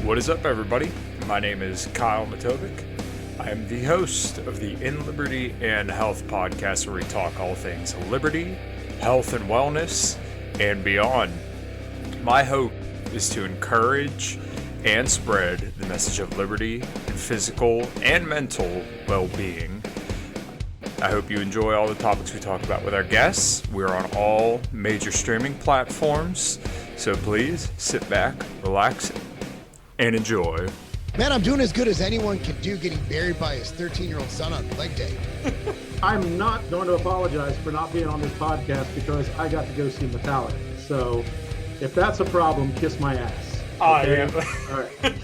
What is up, everybody? My name is Kyle Matovcik. I am the host of the In Liberty and Health podcast, where we talk all things liberty, health, and wellness, and beyond. My hope is to encourage and spread the message of liberty and physical and mental well-being. I hope you enjoy all the topics we talk about with our guests. We're on all major streaming platforms, so please sit back, relax, and enjoy. Man, I'm doing as good as anyone can do getting buried by his 13-year-old son on leg day. I'm not going to apologize for not being on this podcast because I got to go see Metallica. So if that's a problem, kiss my ass. Okay? All right.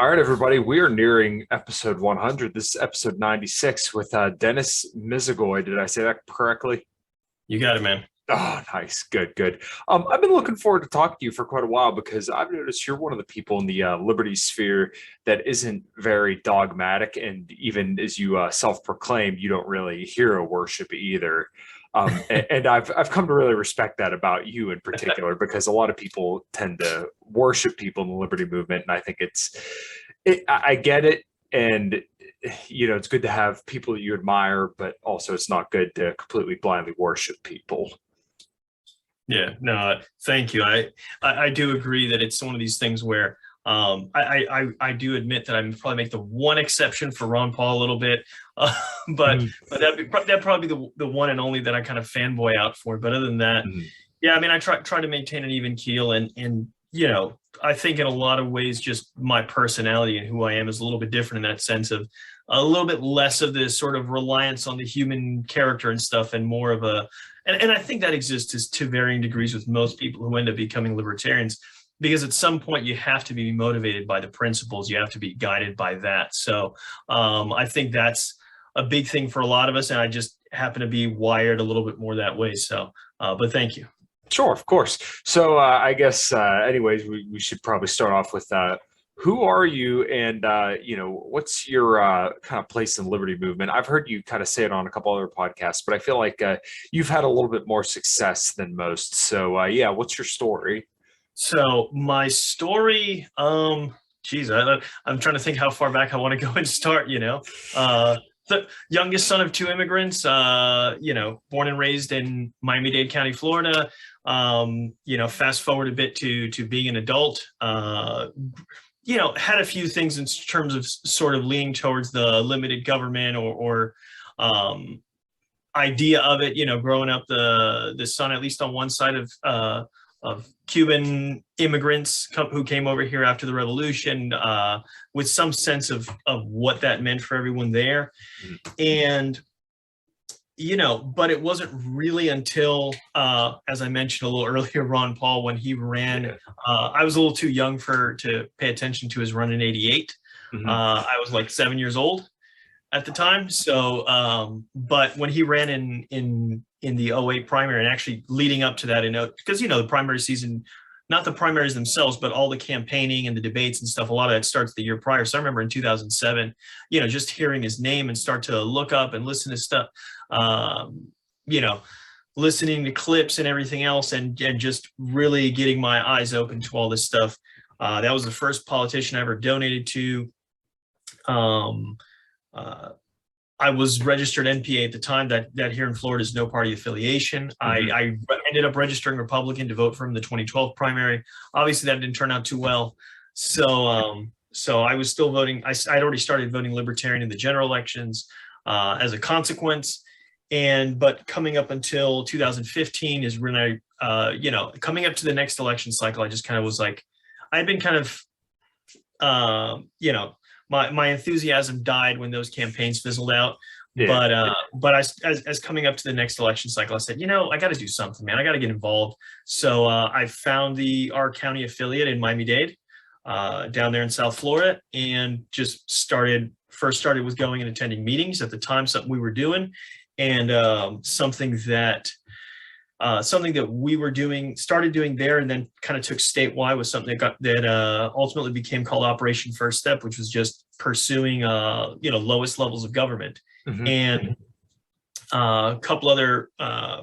All right, everybody, we are nearing episode 100. This is episode 96 with Dennis Misigoy. Did I say that correctly? You got it, man. Oh, nice. Good. I've been looking forward to talking to you for quite a while because I've noticed you're one of the people in the liberty sphere that isn't very dogmatic. And even as you self-proclaim, you don't really hero worship either. And I've come to really respect that about you in particular, because a lot of people tend to worship people in the liberty movement. And I think I get it. And, you know, it's good to have people that you admire, but also it's not good to completely blindly worship people. Yeah, no, thank you. I do agree that it's one of these things where I do admit that I probably make the one exception for Ron Paul a little bit, but that'd probably be the one and only that I kind of fanboy out for. But other than that, yeah, I mean, I try to maintain an even keel, and you know, I think in a lot of ways, just my personality and who I am is a little bit different in that sense of a little bit less of this sort of reliance on the human character and stuff, and more of a, and I think that exists to varying degrees with most people who end up becoming libertarians, because at some point you have to be motivated by the principles, you have to be guided by that. So I think that's a big thing for a lot of us, and I just happen to be wired a little bit more that way. So, but thank you. Sure, of course. So I guess, anyways, we should probably start off with who are you, and you know, what's your kind of place in the liberty movement? I've heard you kind of say it on a couple other podcasts, but I feel like you've had a little bit more success than most. So yeah, what's your story? So my story, geez, I'm trying to think how far back I want to go and start. You know, the youngest son of two immigrants. You know, born and raised in Miami-Dade County, Florida. You know, fast forward a bit to being an adult. You know, had a few things in terms of sort of leaning towards the limited government or idea of it. You know, growing up the son, at least on one side of Cuban immigrants who came over here after the revolution, with some sense of what that meant for everyone there. And, you know, but it wasn't really until, as I mentioned a little earlier, Ron Paul, when he ran, I was a little too young to pay attention to his run in '88. I was like 7 years old at the time. So, but when he ran in the '08 primary, and actually leading up to that, because, you know, the primary season, not the primaries themselves, but all the campaigning and the debates and stuff, a lot of that starts the year prior. So I remember in 2007, you know, just hearing his name and start to look up and listen to stuff, you know, listening to clips and everything else, and just really getting my eyes open to all this stuff. That was the first politician I ever donated to. I was registered NPA at the time. That here in Florida is no party affiliation. I ended up registering Republican to vote for him in the 2012 primary. Obviously, that didn't turn out too well. So I was still voting. I'd already started voting Libertarian in the general elections as a consequence. But coming up until 2015 is when I, you know, coming up to the next election cycle, I just kind of was like, I'd been kind of, you know, my enthusiasm died when those campaigns fizzled out. Yeah. But as coming up to the next election cycle, I said, you know, I got to do something, man. I got to get involved. So I found our county affiliate in Miami-Dade, down there in South Florida, and just started with going and attending meetings at the time, something we were doing, and something that we were started doing there, and then kind of took statewide, was something that ultimately became called Operation First Step, which was just pursuing, you know, lowest levels of government. And a couple other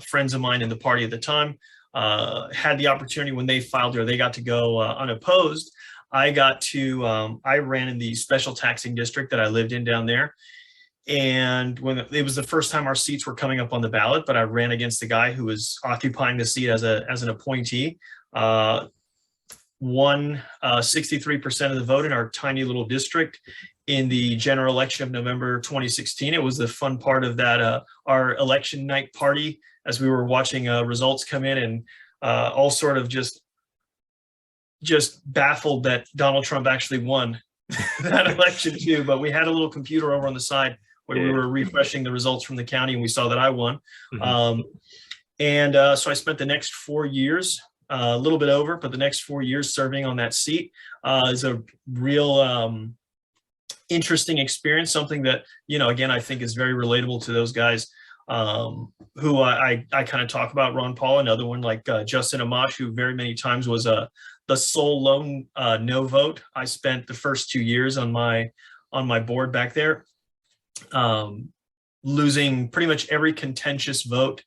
friends of mine in the party at the time had the opportunity when they filed or they got to go unopposed. I ran in the special taxing district that I lived in down there. And when it was the first time our seats were coming up on the ballot, but I ran against the guy who was occupying the seat as an appointee, won 63% of the vote in our tiny little district in the general election of November 2016. It was the fun part of that, our election night party, as we were watching results come in, and all sort of just baffled that Donald Trump actually won that election too. But we had a little computer over on the side where we were refreshing the results from the county, and we saw that I won. So I spent the next 4 years, a little bit over, but the next 4 years serving on that seat is a real interesting experience, something that, again, I think is very relatable to those guys who I kind of talk about. Ron Paul, another one like Justin Amash, who very many times was the sole lone no vote. I spent the first 2 years on my board back there, losing pretty much every contentious vote,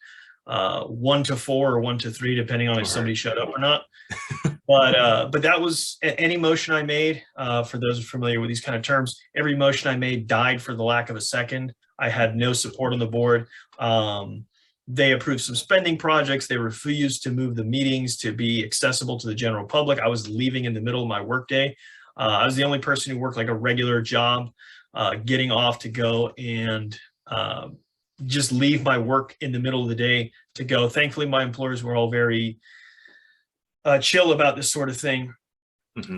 1 to 4 or 1 to 3, depending on if somebody showed up or not. But that was any motion I made. For those who are familiar with these kind of terms, every motion I made died for the lack of a second. I had no support on the board. They approved some spending projects. They refused to move the meetings to be accessible to the general public. I was leaving in the middle of my workday. I was the only person who worked like a regular job, getting off to go and just leave my work in the middle of the day to go. Thankfully, my employers were all very chill about this sort of thing.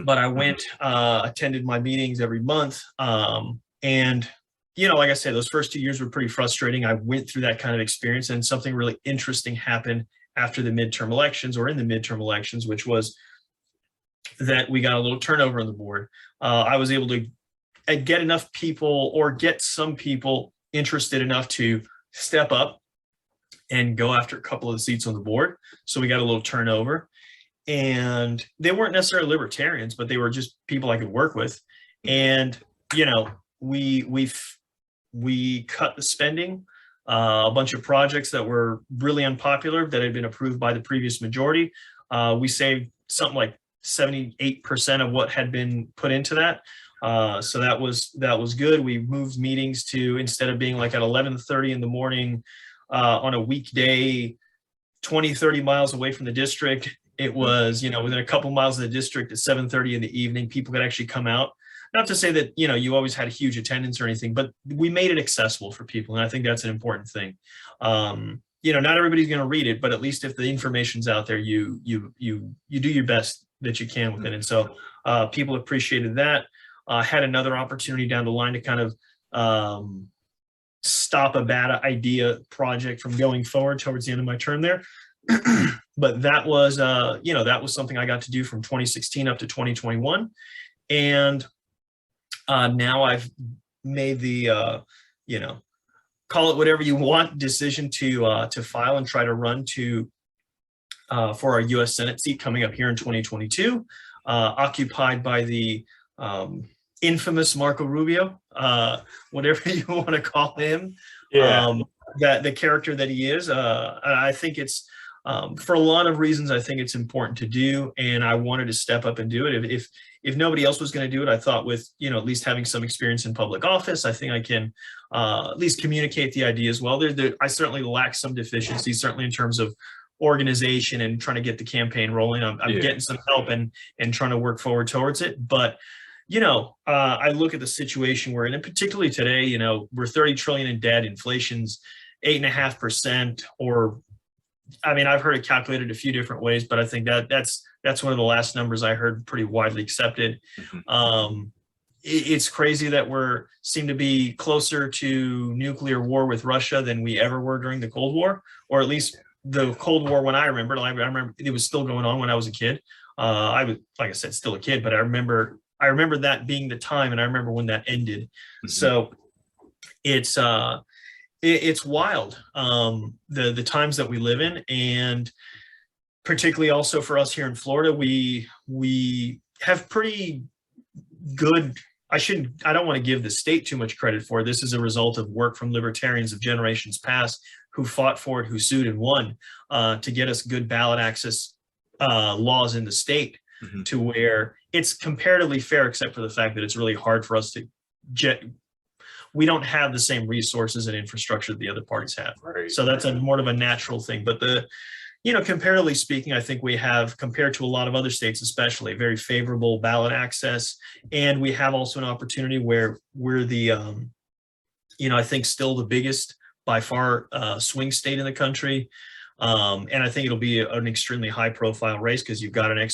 But I went, attended my meetings every month. And, like I said, those first 2 years were pretty frustrating. I went through that kind of experience, and something really interesting happened after the midterm elections, or in the midterm elections, which was that we got a little turnover on the board. I was able to get enough people, or get some people interested enough to step up and go after a couple of the seats on the board. So we got a little turnover, and they weren't necessarily libertarians, but they were just people I could work with. And, we cut the spending, a bunch of projects that were really unpopular that had been approved by the previous majority. We saved something like 78% of what had been put into that. So that was good. We moved meetings to, instead of being like at 11:30 in the morning on a weekday, 20, 30 miles away from the district, it was, within a couple miles of the district at 7:30 in the evening. People could actually come out. Not to say that, you always had a huge attendance or anything, but we made it accessible for people. And I think that's an important thing. Not everybody's going to read it, but at least if the information's out there, you do your best that you can with it. And so people appreciated that. Had another opportunity down the line to kind of stop a bad idea project from going forward towards the end of my term there. But that was, that was something I got to do from 2016 up to 2021. And now I've made the, call it whatever you want, decision to file and try to run for our U.S. Senate seat coming up here in 2022, occupied by the infamous Marco Rubio, whatever you want to call him. The character that he is. I think it's, for a lot of reasons, I think it's important to do, and I wanted to step up and do it. If nobody else was going to do it, I thought with, at least having some experience in public office, I think I can at least communicate the idea as well. I certainly lack some deficiencies, certainly in terms of organization and trying to get the campaign rolling. I'm getting some help and trying to work forward towards it. But, I look at the situation we're in, and particularly today, we're 30 trillion in debt, inflation's 8.5%, or, I've heard it calculated a few different ways, but I think that's one of the last numbers I heard pretty widely accepted. It's crazy that seem to be closer to nuclear war with Russia than we ever were during the Cold War, or at least the Cold War when I remember it was still going on when I was a kid. I was, like I said, still a kid, but I remember that being the time, and I remember when that ended. So it's wild, the times that we live in, and particularly also for us here in Florida, we have pretty good. I don't want to give the state too much credit for it. This is a result of work from libertarians of generations past who fought for it, who sued and won to get us good ballot access laws in the state to where it's comparatively fair, except for the fact that it's really hard for us to we don't have the same resources and infrastructure that the other parties have. Right. So that's more of a natural thing. But comparatively speaking, I think we have, compared to a lot of other states, especially, very favorable ballot access. And we have also an opportunity where we're the, I think still the biggest by far swing state in the country. And I think it'll be an extremely high profile race because you've got an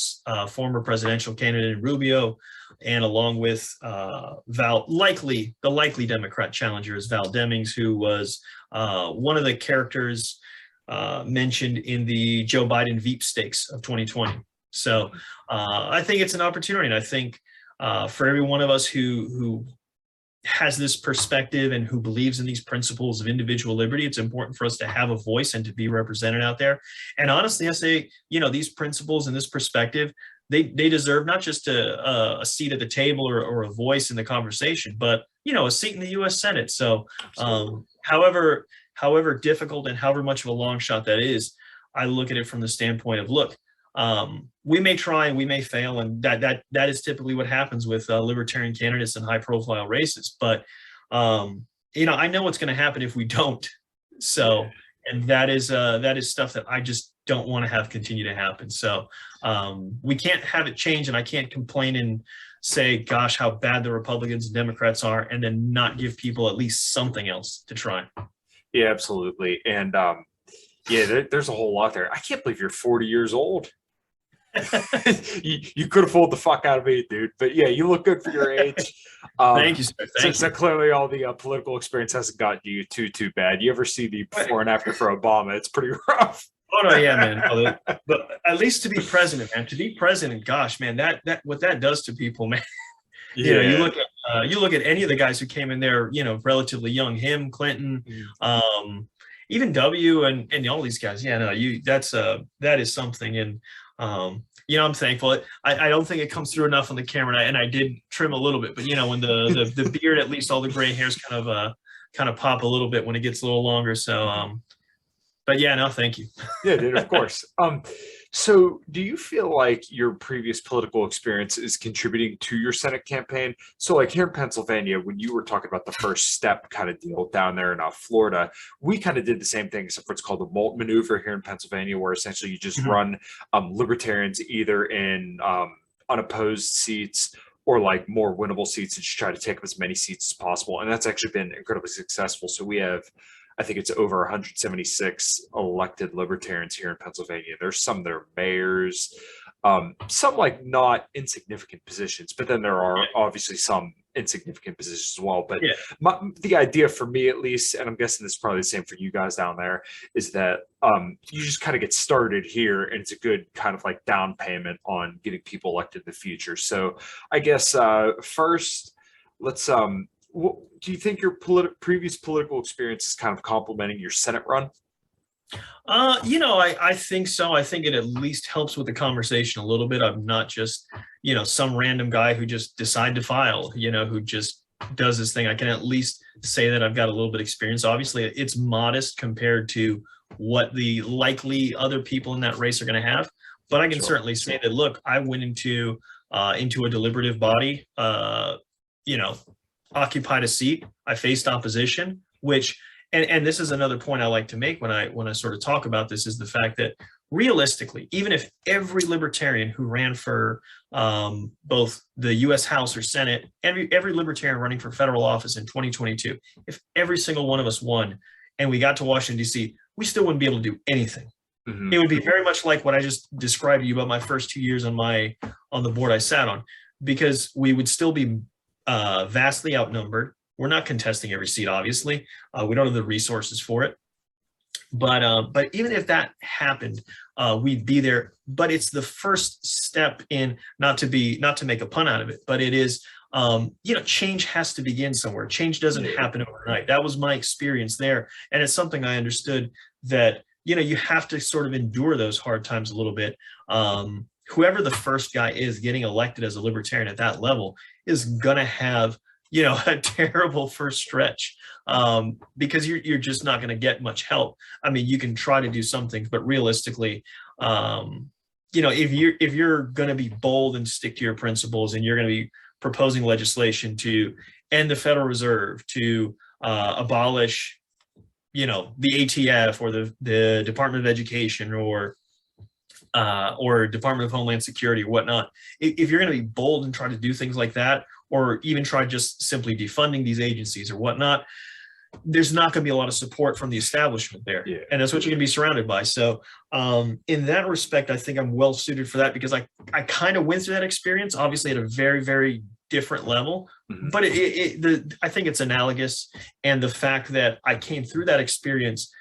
former presidential candidate in Rubio, and along with the likely Democrat challenger is Val Demings, who was one of the characters mentioned in the Joe Biden Veep stakes of 2020. So I think it's an opportunity. And I think for every one of us who has this perspective and who believes in these principles of individual liberty, it's important for us to have a voice and to be represented out there. And honestly, I say, these principles and this perspective, they deserve not just a seat at the table or a voice in the conversation, but, a seat in the U.S. Senate. So however difficult and however much of a long shot that is, I look at it from the standpoint of, look, we may try and we may fail, and that is typically what happens with libertarian candidates in high profile races. But I know what's going to happen if we don't. So, and that is stuff that I just don't want to have continue to happen. So we can't have it change, and I can't complain and say, gosh, how bad the Republicans and Democrats are, and then not give people at least something else to try. Yeah, absolutely. And there's a whole lot there. I can't believe you're 40 years old. you could have fooled the fuck out of me, dude. But yeah, you look good for your age. Thank you, sir. Thank so you. Clearly all the political experience hasn't gotten you too bad. You ever see the before and after for Obama? It's pretty rough. Oh no, yeah, man. But at least to be president, man. To be president, gosh, man, that what that does to people, man. Yeah. You look at any of the guys who came in there, relatively young. Him, Clinton, even W, and all these guys. Yeah, no, that is something. And I'm thankful. I don't think it comes through enough on the camera, and I did trim a little bit, but when the beard, at least all the gray hairs kind of pop a little bit when it gets a little longer. So, but yeah, no, thank you. Yeah, dude, of course. So do you feel like your previous political experience is contributing to your Senate campaign? So like here in Pennsylvania, when you were talking about the first step kind of deal down there in Florida, we kind of did the same thing, except for it's called the Molt maneuver here in Pennsylvania, where essentially you just run libertarians either in unopposed seats or like more winnable seats and just try to take up as many seats as possible. And that's actually been incredibly successful. So we have, I think it's over 176 elected libertarians here in Pennsylvania. There's some that are mayors, some like not insignificant positions, but then there are obviously some insignificant positions as well. But the idea for me, at least, and I'm guessing this is probably the same for you guys down there, is that you just kind of get started here, and it's a good kind of like down payment on getting people elected in the future. So I guess first, let's do you think your previous political experience is kind of complementing your Senate run? I think so. I think it at least helps with the conversation a little bit. I'm not just, some random guy who just decided to file, who just does this thing. I can at least say that I've got a little bit of experience. Obviously, it's modest compared to what the likely other people in that race are going to have. But I can certainly say that, look, I went into a deliberative body, occupied a seat. I faced opposition, which, and this is another point I like to make when I sort of talk about this, is the fact that realistically, even if every libertarian who ran for both the U.S. House or Senate, every libertarian running for federal office in 2022, if every single one of us won and we got to Washington, D.C., we still wouldn't be able to do anything. It would be very much like what I just described to you about my first 2 years on the board I sat on, because we would still be vastly outnumbered. We're not contesting every seat, obviously. We don't have the resources for it. But even if that happened, we'd be there. But it's the first step in, not to make a pun out of it, but it is, change has to begin somewhere. Change doesn't happen overnight. That was my experience there. And it's something I understood that, you have to sort of endure those hard times a little bit. Whoever the first guy is getting elected as a libertarian at that level is going to have a terrible first stretch, because you're just not going to get much help. I mean, you can try to do some things, but realistically, if you're going to be bold and stick to your principles, and you're going to be proposing legislation to end the Federal Reserve, to abolish, the ATF, or the Department of Education, or Department of Homeland Security or whatnot, if you're going to be bold and try to do things like that, or even try just simply defunding these agencies or whatnot, there's not going to be a lot of support from the establishment there. Yeah. And that's what you're going to be surrounded by. So in that respect, I think I'm well suited for that, because I kind of went through that experience, obviously at a very, very different level, but I think it's analogous. And the fact that I came through that experience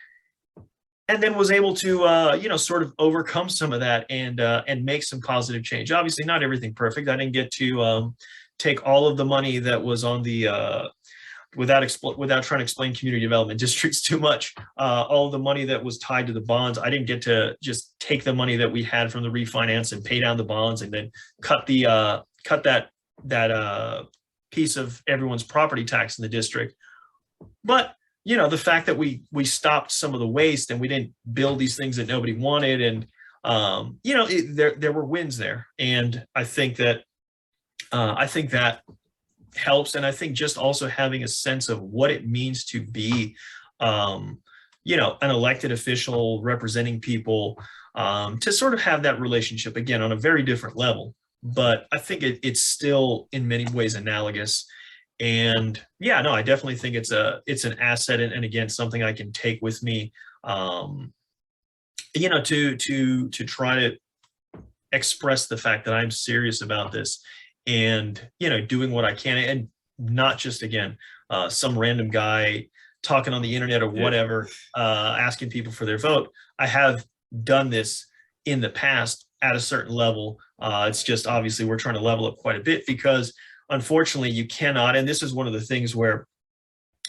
and then was able to, sort of overcome some of that and make some positive change. Obviously, not everything perfect. I didn't get to take all of the money that was on the, without trying to explain community development districts too much, all of the money that was tied to the bonds. I didn't get to just take the money that we had from the refinance and pay down the bonds, and then cut that piece of everyone's property tax in the district. But the fact that we stopped some of the waste, and we didn't build these things that nobody wanted, and there were wins there, and I think that helps. And I think just also having a sense of what it means to be, an elected official representing people, to sort of have that relationship again on a very different level. But I think it's still in many ways analogous. And I definitely think it's an asset, and again, something I can take with me, to try to express the fact that I'm serious about this, and doing what I can, and not just some random guy talking on the internet or whatever, asking people for their vote. I have done this in the past at a certain level. It's just obviously we're trying to level up quite a bit, because unfortunately you cannot, and this is one of the things where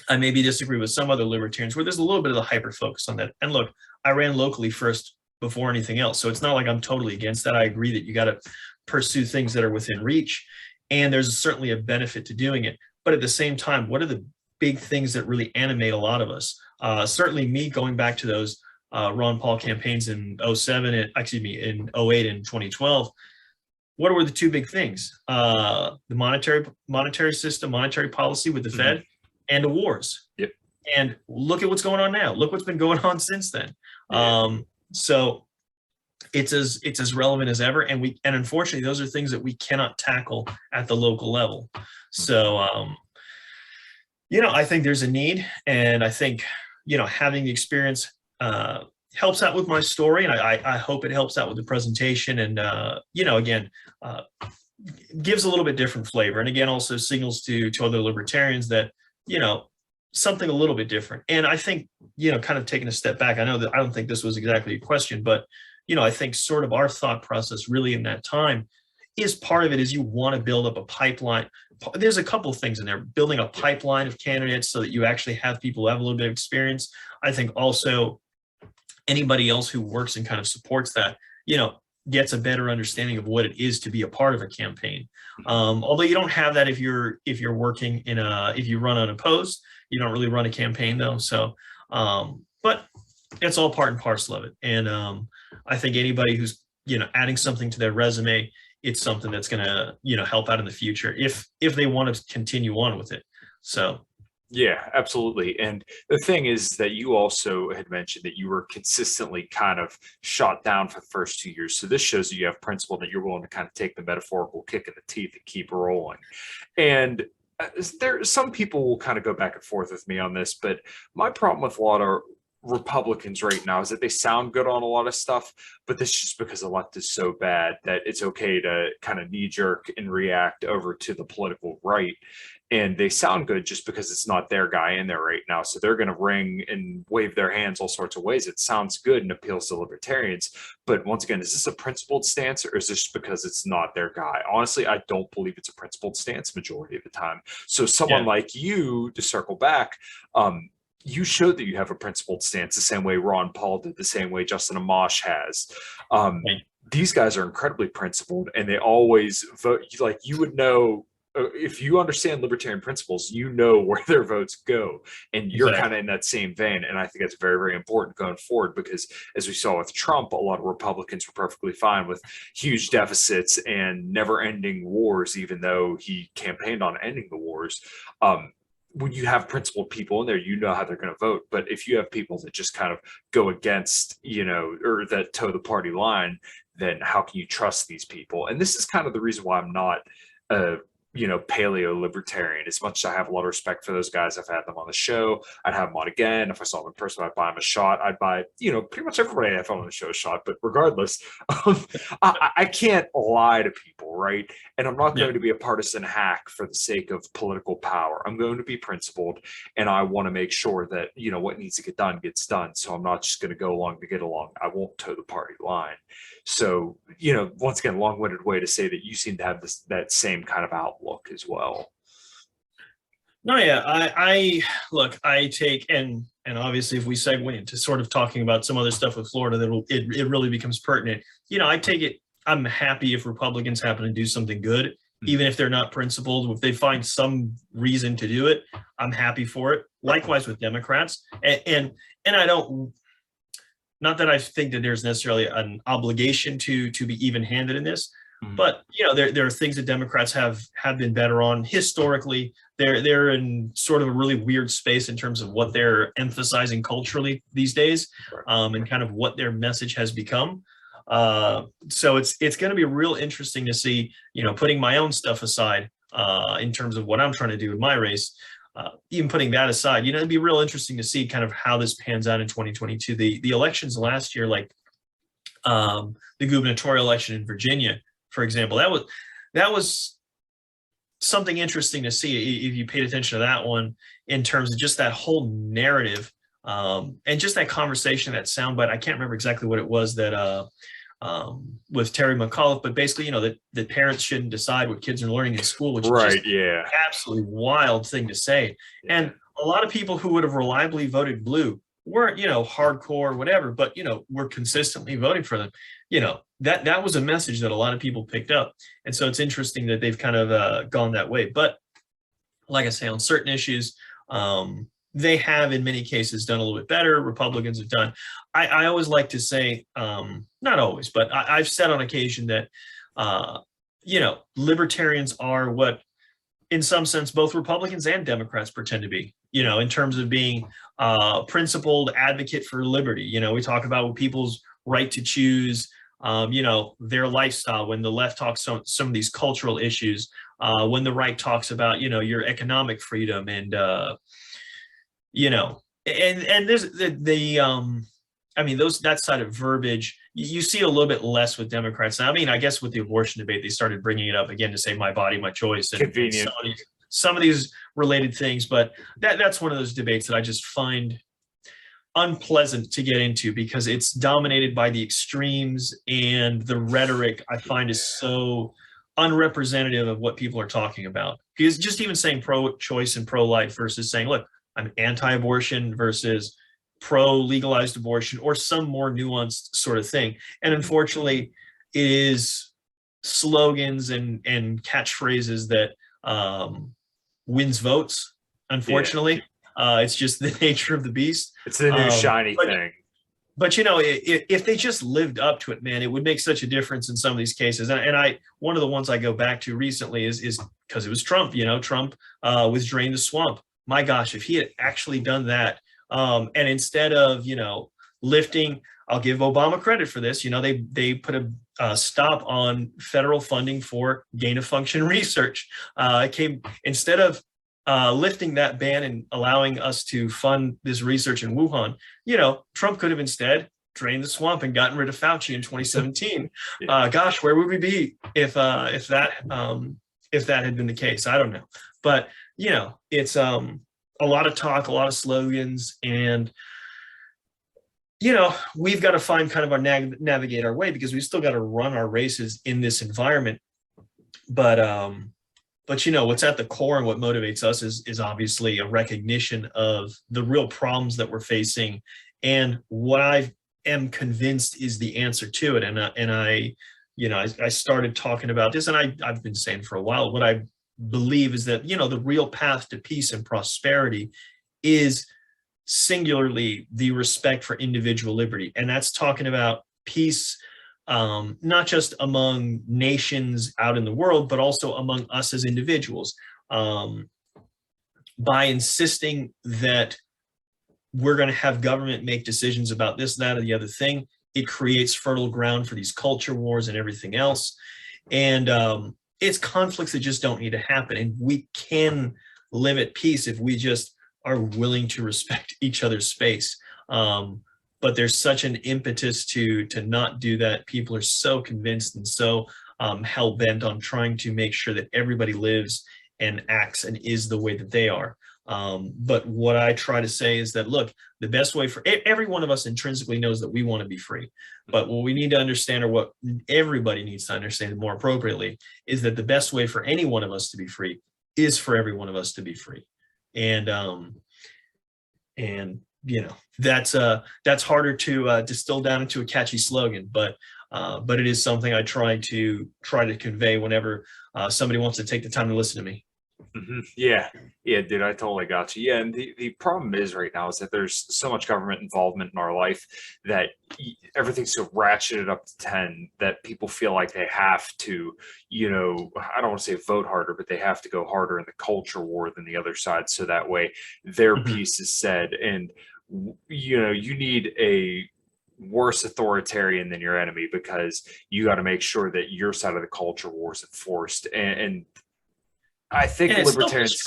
I maybe disagree with some other libertarians, where there's a little bit of the hyper focus on that. And look, I ran locally first before anything else, so it's not like I'm totally against that. I agree that you got to pursue things that are within reach, and there's certainly a benefit to doing it. But at the same time, what are the big things that really animate a lot of us? Certainly me, going back to those Ron Paul campaigns in in 08 and 2012. What were the two big things? The monetary system, monetary policy with the Fed, and the wars. Yep. And look at what's going on now. Look what's been going on since then. Yeah. So it's as relevant as ever. And unfortunately, those are things that we cannot tackle at the local level. So, I think there's a need, and I think, having the experience helps out with my story, and I hope it helps out with the presentation, and gives a little bit different flavor, and again also signals to other libertarians that something a little bit different. And I think kind of taking a step back, I know that I don't think this was exactly a question, but I think sort of our thought process really in that time is part of it is you want to build up a pipeline. There's a couple of things in there, building a pipeline of candidates so that you actually have people who have a little bit of experience. I think also anybody else who works and kind of supports that, gets a better understanding of what it is to be a part of a campaign. Although you don't have that if you're working if you run unopposed, you don't really run a campaign though. So, but it's all part and parcel of it. And I think anybody who's, adding something to their resume, it's something that's going to, help out in the future if they want to continue on with it. So. Yeah, absolutely. And the thing is that you also had mentioned that you were consistently kind of shot down for the first 2 years. So this shows that you have principle, that you're willing to kind of take the metaphorical kick in the teeth and keep rolling. And some people will kind of go back and forth with me on this, but my problem with a lot of Republicans right now is that they sound good on a lot of stuff, but this is just because the left is so bad that it's okay to kind of knee jerk and react over to the political right. And they sound good just because it's not their guy in there right now. So they're going to ring and wave their hands all sorts of ways. It sounds good and appeals to libertarians. But once again, is this a principled stance, or is this because it's not their guy? Honestly, I don't believe it's a principled stance majority of the time. So someone like you, to circle back, you showed that you have a principled stance the same way Ron Paul did, the same way Justin Amash has. These guys are incredibly principled, and they always vote. Like, you would know if you understand libertarian principles, you know where their votes go, and you're Exactly. kind of in that same vein. And I think that's very, very important going forward, because as we saw with Trump, a lot of Republicans were perfectly fine with huge deficits and never ending wars, even though he campaigned on ending the wars. When you have principled people in there, you know how they're going to vote. But if you have people that just kind of go against, or that toe the party line, then how can you trust these people? And this is kind of the reason why I'm not paleo libertarian. As much as I have a lot of respect for those guys, I've had them on the show. I'd have them on again. If I saw them in person, I'd buy them a shot. I'd buy, pretty much everybody I've on the show a shot. But regardless, I can't lie to people, right? And I'm not going to be a partisan hack for the sake of political power. I'm going to be principled, and I want to make sure that, what needs to get done gets done. So I'm not just going to go along to get along. I won't toe the party line. So, once again, long-winded way to say that you seem to have that same kind of outlook as well. No, yeah, I look, I take, and obviously if we segue into sort of talking about some other stuff with Florida, that it really becomes pertinent. I take it, I'm happy if Republicans happen to do something good, even if they're not principled. If they find some reason to do it, I'm happy for it. Likewise with Democrats, and I don't. Not that I think that there's necessarily an obligation to be even-handed in this, but there are things that Democrats have been better on historically. They're in sort of a really weird space in terms of what they're emphasizing culturally these days, and kind of what their message has become. So it's going to be real interesting to see, putting my own stuff aside, in terms of what I'm trying to do in my race. Even putting that aside, it'd be real interesting to see kind of how this pans out in 2022. The elections last year, like the gubernatorial election in Virginia, for example, that was something interesting to see if you paid attention to that one, in terms of just that whole narrative, and just that conversation, that soundbite. I can't remember exactly what it was that with Terry McAuliffe, but basically, that parents shouldn't decide what kids are learning in school, which is just an absolutely wild thing to say. And a lot of people who would have reliably voted blue weren't, hardcore, whatever, but, were consistently voting for them. That was a message that a lot of people picked up. And so it's interesting that they've kind of gone that way. But like I say, on certain issues, they have in many cases done a little bit better. Republicans have done. I always like to say, not always, but I've said on occasion that, libertarians are what, in some sense, both Republicans and Democrats pretend to be, in terms of being principled advocate for liberty. We talk about people's right to choose, their lifestyle. When the left talks some of these cultural issues, when the right talks about, your economic freedom and, and there's that side of verbiage you see a little bit less with Democrats. Now, I guess with the abortion debate, they started bringing it up again to say my body, my choice, and convenient. Some of these related things, but that's one of those debates that I just find unpleasant to get into, because it's dominated by the extremes, and the rhetoric I find is so unrepresentative of what people are talking about. Because just even saying pro-choice and pro-life versus saying, look, I'm anti-abortion versus pro-legalized abortion, or some more nuanced sort of thing. And unfortunately, it is slogans and catchphrases that wins votes, unfortunately. It's just the nature of the beast. It's the new shiny thing. But if they just lived up to it, man, it would make such a difference in some of these cases. And one of the ones I go back to recently is because it was Trump. Trump was drain the swamp. My gosh, if he had actually done that, and instead of lifting, I'll give Obama credit for this. They put a stop on federal funding for gain of function research. Instead of lifting that ban and allowing us to fund this research in Wuhan, Trump could have instead drained the swamp and gotten rid of Fauci in 2017. Gosh, where would we be if that had been the case? I don't know. But it's a lot of talk, a lot of slogans, and we've got to find kind of our navigate our way, because we've still got to run our races in this environment. But what's at the core and what motivates us is obviously a recognition of the real problems that we're facing, and what I am convinced is the answer to it. And I started talking about this, and I've been saying for a while, what I believe is that, the real path to peace and prosperity is singularly the respect for individual liberty. And that's talking about peace, not just among nations out in the world, but also among us as individuals. By insisting that we're going to have government make decisions about this, that, or the other thing, it creates fertile ground for these culture wars and everything else. And it's conflicts that just don't need to happen. And we can live at peace if we just are willing to respect each other's space. But there's such an impetus to not do that. People are so convinced and so hell-bent on trying to make sure that everybody lives and acts and is the way that they are. But what I try to say is that, look, the best way for every one of us intrinsically knows that we want to be free. But what we need to understand, or what everybody needs to understand more appropriately, is that the best way for any one of us to be free is for every one of us to be free. And that's harder to distill down into a catchy slogan, but it is something I try to convey whenever somebody wants to take the time to listen to me. Mm-hmm. Yeah, dude, I totally got you. Yeah, and the problem is right now is that there's so much government involvement in our life that everything's so ratcheted up to 10 that people feel like they have to, I don't want to say vote harder, but they have to go harder in the culture war than the other side, so that way their piece is said. And you need a worse authoritarian than your enemy, because you got to make sure that your side of the culture war is enforced. And I think libertarians,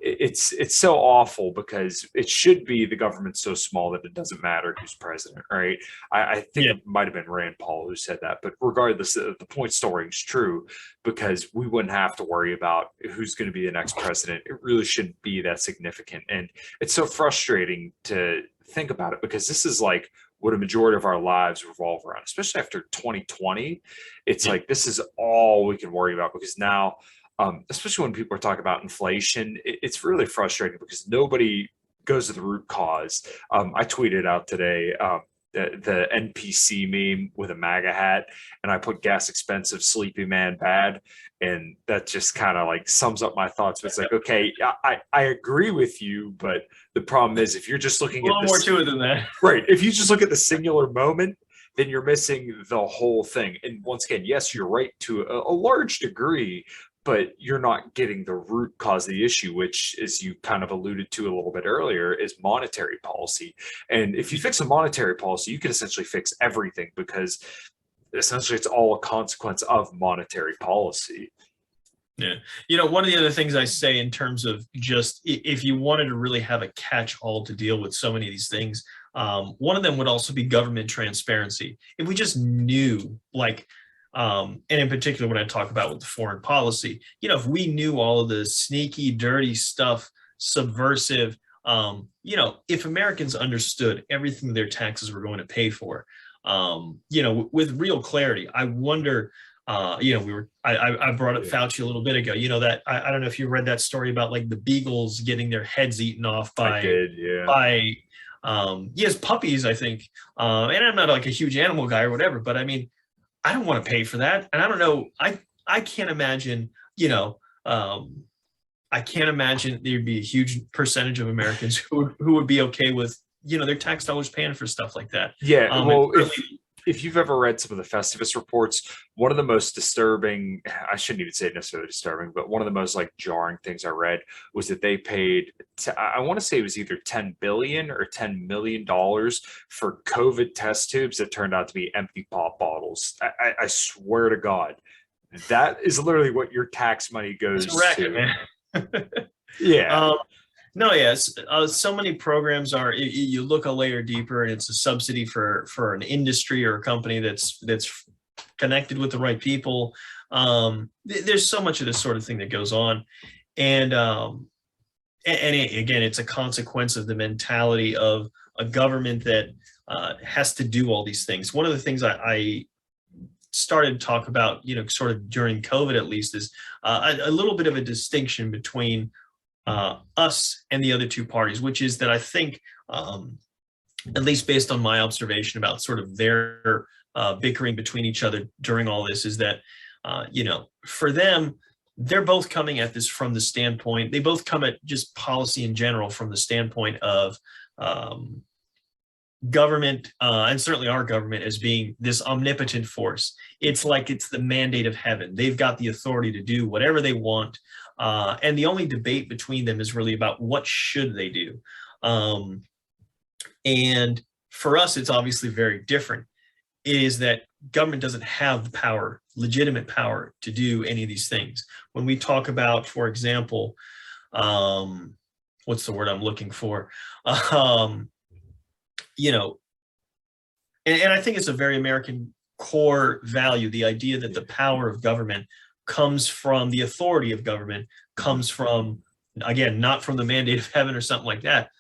it's so awful, because it should be the government's so small that it doesn't matter who's president, right? I think it might have been Rand Paul who said that, but regardless, the point still rings true, because we wouldn't have to worry about who's going to be the next president. It really shouldn't be that significant. And it's so frustrating to think about it, because this is like what a majority of our lives revolve around, especially after 2020. It's like, this is all we can worry about, because now, especially when people are talking about inflation, it's really frustrating because nobody goes to the root cause. I tweeted out today the NPC meme with a MAGA hat, and I put gas expensive, sleepy man bad. And that just kind of like sums up my thoughts. But it's like, okay, I agree with you, but the problem is, if you're just looking at more to it than that. Right. If you just look at the singular moment, then you're missing the whole thing. And once again, yes, you're right to a large degree, but you're not getting the root cause of the issue, which, as you kind of alluded to a little bit earlier, is monetary policy. And if you fix a monetary policy, you can essentially fix everything, because essentially it's all a consequence of monetary policy. Yeah. One of the other things I say in terms of just if you wanted to really have a catch-all to deal with so many of these things, one of them would also be government transparency. If we just knew, and in particular, when I talk about with the foreign policy, if we knew all of the sneaky, dirty stuff, subversive, if Americans understood everything their taxes were going to pay for, with real clarity, I wonder, I brought up Fauci a little bit ago, that I don't know if you read that story about like the beagles getting their heads eaten off by, puppies, I think. And I'm not like a huge animal guy or whatever, but I mean, I don't want to pay for that. And I don't know, I can't imagine, I can't imagine there'd be a huge percentage of Americans who would be okay with, their tax dollars paying for stuff like that. Yeah. Well, if you've ever read some of the Festivus reports, one of the most disturbing, I shouldn't even say necessarily disturbing, but one of the most jarring things I read was that they paid, I want to say it was either $10 billion or $10 million for COVID test tubes that turned out to be empty pop bottles. I swear to God, that is literally what your tax money goes to. Man. Yeah. No, yes. So many programs are, you look a layer deeper and it's a subsidy for an industry or a company that's connected with the right people. There's so much of this sort of thing that goes on. And again, it's a consequence of the mentality of a government that has to do all these things. One of the things I started to talk about, sort of during COVID at least, is a little bit of a distinction between us and the other two parties, which is that I think, at least based on my observation about sort of their bickering between each other during all this, is that, for them, they're both coming at this from the standpoint, they both come at just policy in general from the standpoint of government, and certainly our government, as being this omnipotent force. It's like it's the mandate of heaven. They've got the authority to do whatever they want. And the only debate between them is really about what should they do. And for us, it's obviously very different. It is that government doesn't have the power, legitimate power, to do any of these things. When we talk about, for example, what's the word I'm looking for? You know, and I think it's a very American core value, the idea that the power of government comes from, the authority of government comes from, again, not from the mandate of heaven or something like that,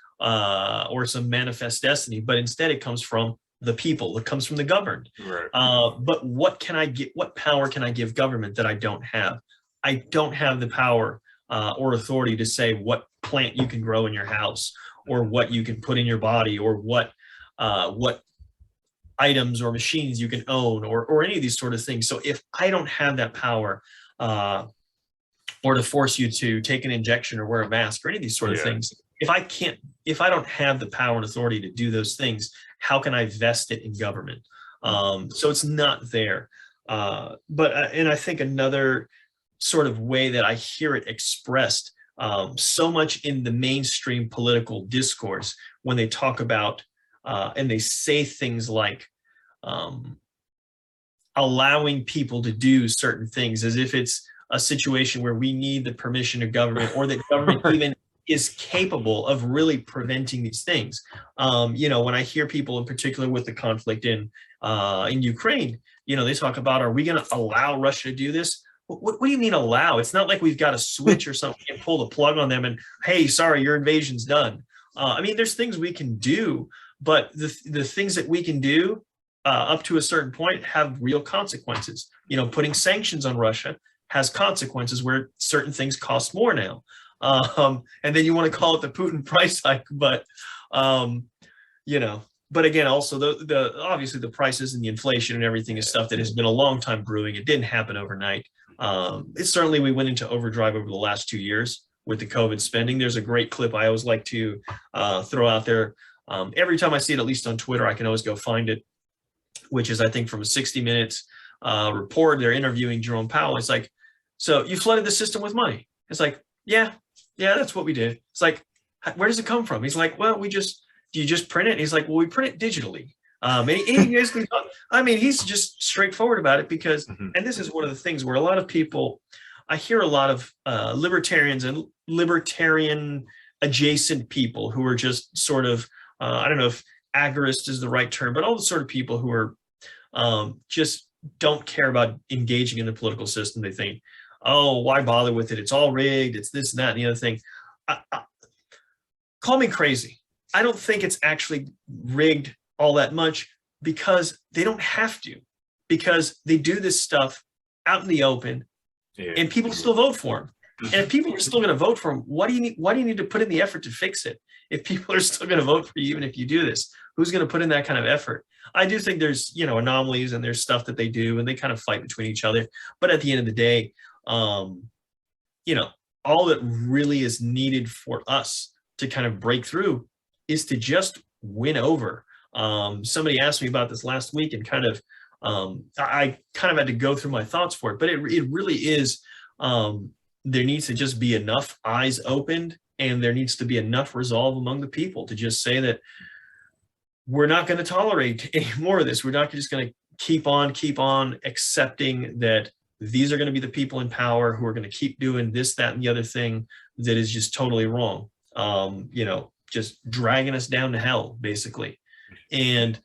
or some manifest destiny, but instead it comes from the people. It comes from the governed. Right. But what can I get? What power can I give government that I don't have? I don't have the power or authority to say what plant you can grow in your house, or what you can put in your body, or what items or machines you can own, or any of these sort of things. So if I don't have that power, or to force you to take an injection or wear a mask or any of these sort of things, if I don't have the power and authority to do those things, how can I vest it in government? So it's not there. And I think another sort of way that I hear it expressed so much in the mainstream political discourse, when they talk about and they say things like allowing people to do certain things as if it's a situation where we need the permission of government, or that government even is capable of really preventing these things. You know, when I hear people in particular with the conflict in Ukraine, you know, they talk about, are we going to allow Russia to do this? What do you mean allow? It's not like we've got a switch or something and pull the plug on them and, hey, sorry, your invasion's done. I mean, there's things we can do, but the things that we can do up to a certain point have real consequences. You know, putting sanctions on Russia has consequences where certain things cost more now. And then you want to call it the Putin price hike, but you know, but again, also the obviously the prices and the inflation and everything is stuff that has been a long time brewing. It didn't happen overnight. It's certainly, we went into overdrive over the last 2 years with the COVID spending. There's a great clip I always like to throw out there. Every time I see it, at least on Twitter, I can always go find it, which is, I think, from a 60 Minutes report. They're interviewing Jerome Powell. It's like, so you flooded the system with money. It's like, yeah, that's what we did. It's like, where does it come from? He's like, well, do you just print it? And he's like, well, we print it digitally. And he basically, I mean, he's just straightforward about it because, and this is one of the things where a lot of people, I hear a lot of libertarians and libertarian adjacent people who are just sort of, I don't know if agorist is the right term, but all the sort of people who are just don't care about engaging in the political system. They think, oh, why bother with it? It's all rigged. It's this and that and the other thing. Call me crazy. I don't think it's actually rigged all that much, because they don't have to, because they do this stuff out in the open, and people still vote for them. And if people are still going to vote for them, why do you need to put in the effort to fix it? If people are still going to vote for you, even if you do this, who's going to put in that kind of effort? I do think there's, you know, anomalies, and there's stuff that they do, and they kind of fight between each other. But at the end of the day, you know, all that really is needed for us to kind of break through is to just win over. Somebody asked me about this last week, and kind of, I kind of had to go through my thoughts for it, but it really is, there needs to just be enough eyes opened, and there needs to be enough resolve among the people to just say that we're not going to tolerate any more of this. We're not just going to keep on accepting that these are going to be the people in power who are going to keep doing this, that, and the other thing that is just totally wrong. You know, just dragging us down to hell, basically. And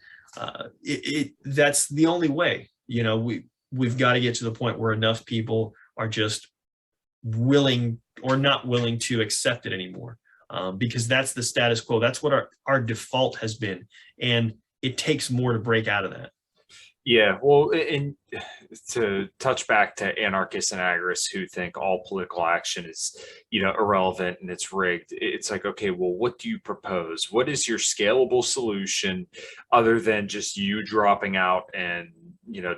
that's the only way. You know, we've got to get to the point where enough people are just willing or not willing to accept it anymore, because that's the status quo. That's what our default has been, and it takes more to break out of that. Yeah, well, and to touch back to anarchists and agorists who think all political action is, you know, irrelevant and it's rigged. It's like, okay, well, what do you propose? What is your scalable solution other than just you dropping out and,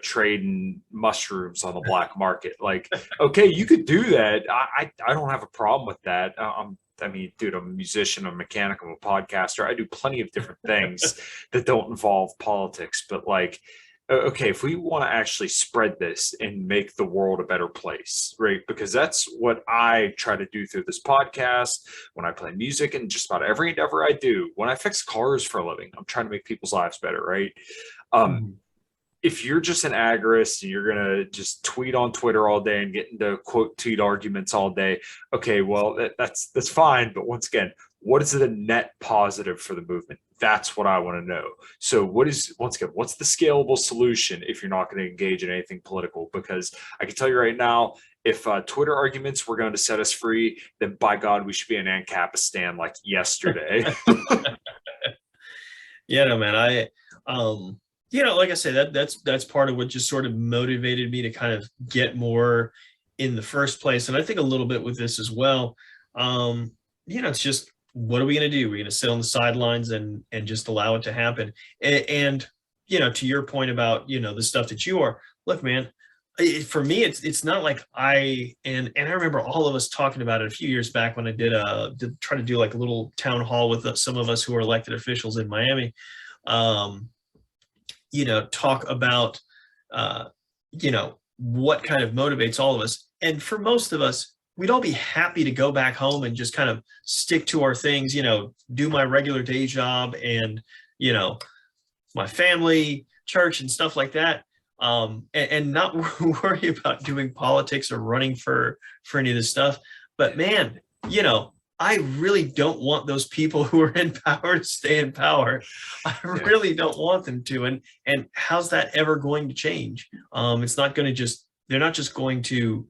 trading mushrooms on the black market. Like, okay, you could do that. I don't have a problem with that. I mean, dude, I'm a musician, I'm a mechanic, I'm a podcaster. I do plenty of different things that don't involve politics. But like, okay, if we want to actually spread this and make the world a better place, right? Because that's what I try to do through this podcast, when I play music, and just about every endeavor I do. When I fix cars for a living, I'm trying to make people's lives better, right? If you're just an agorist and you're going to just tweet on Twitter all day and get into quote tweet arguments all day, okay, well, that's fine. But once again, what is the net positive for the movement? That's what I want to know. So what's the scalable solution if you're not going to engage in anything political? Because I can tell you right now, if Twitter arguments were going to set us free, then by God, we should be in Ancapistan like yesterday. Yeah, no, man. Like I said, that's part of what just sort of motivated me to kind of get more in the first place. And I think a little bit with this as well. It's just, what are we going to do? We're going to sit on the sidelines and just allow it to happen. And to your point about, the stuff that you are, look, man, for me, it's not like I remember all of us talking about it a few years back when I did try to do like a little town hall with some of us who are elected officials in Miami. Talk about, what kind of motivates all of us. And for most of us, we'd all be happy to go back home and just kind of stick to our things, do my regular day job and, my family, church and stuff like that. And not worry about doing politics or running for any of this stuff. But man, I really don't want those people who are in power to stay in power. I really don't want them to. And how's that ever going to change? It's not going to they're not just going to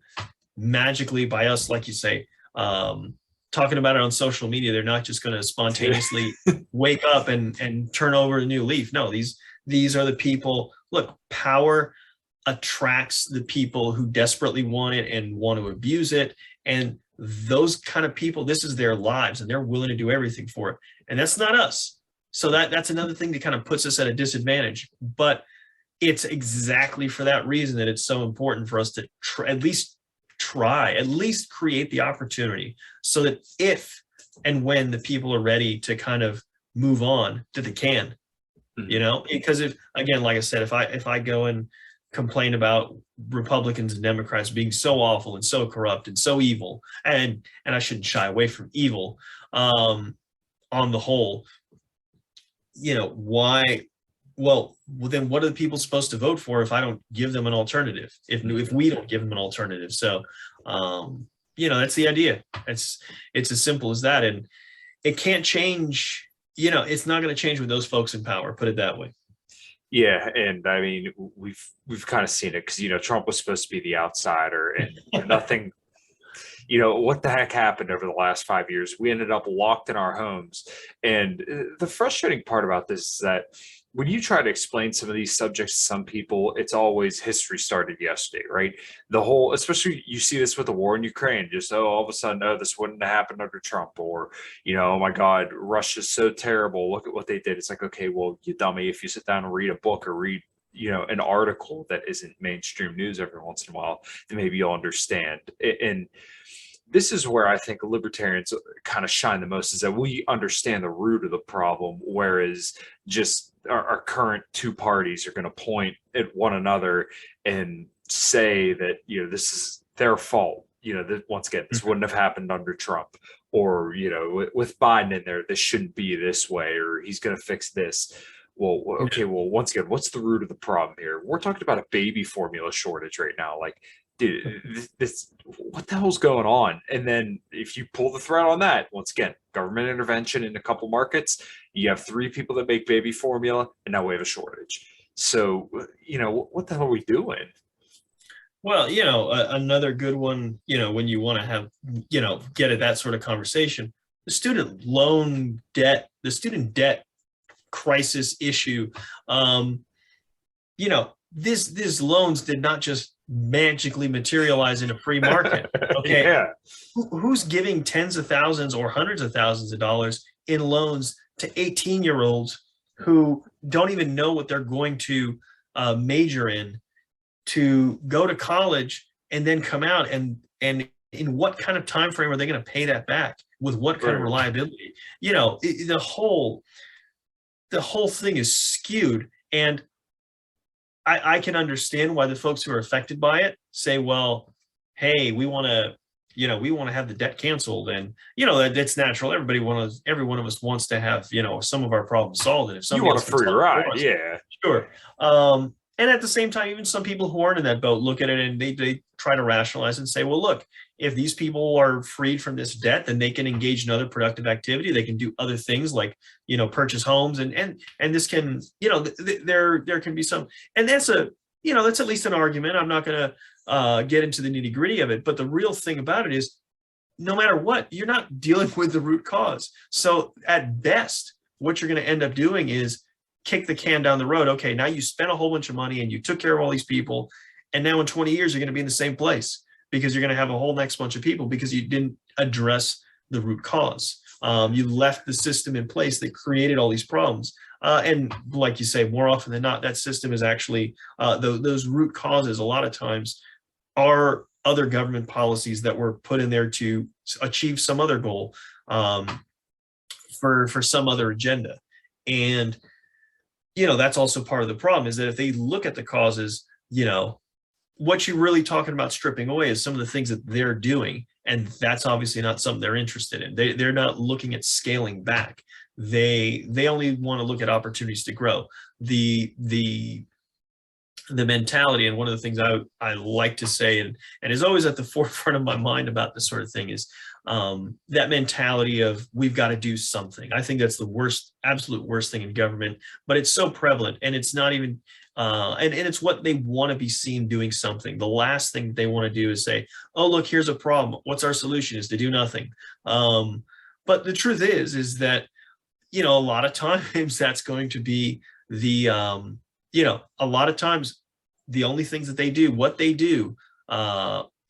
magically, by us, like you say, talking about it on social media, they're not just going to spontaneously wake up and turn over a new leaf. No, these are the people. Look, power attracts the people who desperately want it and want to abuse it. And those kind of people, this is their lives and they're willing to do everything for it. And that's not us. So that's another thing that kind of puts us at a disadvantage. But it's exactly for that reason that it's so important for us to at least create the opportunity so that if and when the people are ready to kind of move on, that they can, because if, again, like I said, if I go and complain about Republicans and Democrats being so awful and so corrupt and so evil, and I shouldn't shy away from evil, on the whole, why? Well, then what are the people supposed to vote for if I don't give them an alternative? If we don't give them an alternative, so that's the idea. It's as simple as that, and it can't change. It's not going to change with those folks in power. Put it that way. Yeah, and I mean, we've kind of seen it because Trump was supposed to be the outsider, and nothing. What the heck happened over the last 5 years? We ended up locked in our homes, and the frustrating part about this is that when you try to explain some of these subjects to some people, it's always history started yesterday, right? The whole, especially you see this with the war in Ukraine, just, all of a sudden, this wouldn't have happened under Trump, or, oh my God, Russia's so terrible. Look at what they did. It's like, okay, well, you dummy, if you sit down and read a book or read, an article that isn't mainstream news every once in a while, then maybe you'll understand. And this is where I think libertarians kind of shine the most, is that we understand the root of the problem, whereas just our current two parties are going to point at one another and say that, this is their fault. That once again, this wouldn't have happened under Trump, or, with Biden in there, this shouldn't be this way, or he's going to fix this. Well, okay. Well, once again, what's the root of the problem here? We're talking about a baby formula shortage right now. Like, dude, what the hell's going on? And then if you pull the thread on that, once again, government intervention in a couple markets, you have 3 people that make baby formula, and now we have a shortage. So, what the hell are we doing? Well, another good one, when you want to have, get at that sort of conversation, the student debt crisis issue. These loans did not just magically materialize in a free market. Okay. Yeah. Who's giving tens of thousands or hundreds of thousands of dollars in loans to 18-year-olds who don't even know what they're going to major in to go to college and then come out, and in what kind of time frame are they going to pay that back, with what kind of reliability? The whole thing is skewed. And I can understand why the folks who are affected by it say, well, hey, we want to have the debt canceled, and that's natural. Every one of us wants to have some of our problems solved, and if somebody you want a free ride, yeah, sure. And at the same time, even some people who aren't in that boat look at it and they try to rationalize and say, well, look, if these people are freed from this debt, then they can engage in other productive activity. They can do other things like, purchase homes, and this can, there can be some, and that's that's at least an argument. I'm not going to get into the nitty gritty of it, but the real thing about it is, no matter what, you're not dealing with the root cause. So at best, what you're going to end up doing is kick the can down the road. Okay, now you spent a whole bunch of money and you took care of all these people, and now in 20 years you're going to be in the same place, because you're going to have a whole next bunch of people because you didn't address the root cause. You left the system in place that created all these problems. And like you say, more often than not, that system is actually, those root causes a lot of times are other government policies that were put in there to achieve some other goal, for some other agenda. And that's also part of the problem, is that if they look at the causes, what you're really talking about stripping away is some of the things that they're doing. And that's obviously not something they're interested in. They're not looking at scaling back. They only want to look at opportunities to grow. The mentality, and one of the things I like to say, and is always at the forefront of my mind about this sort of thing, is that mentality of we've got to do something. I think that's the worst, absolute worst thing in government, but it's so prevalent, and it's not even, and it's what they want to be seen doing something. The last thing they want to do is say, oh, look, here's a problem. What's our solution? Is to do nothing. But the truth is that, a lot of times that's going to be the, a lot of times the only things that they do, what they do,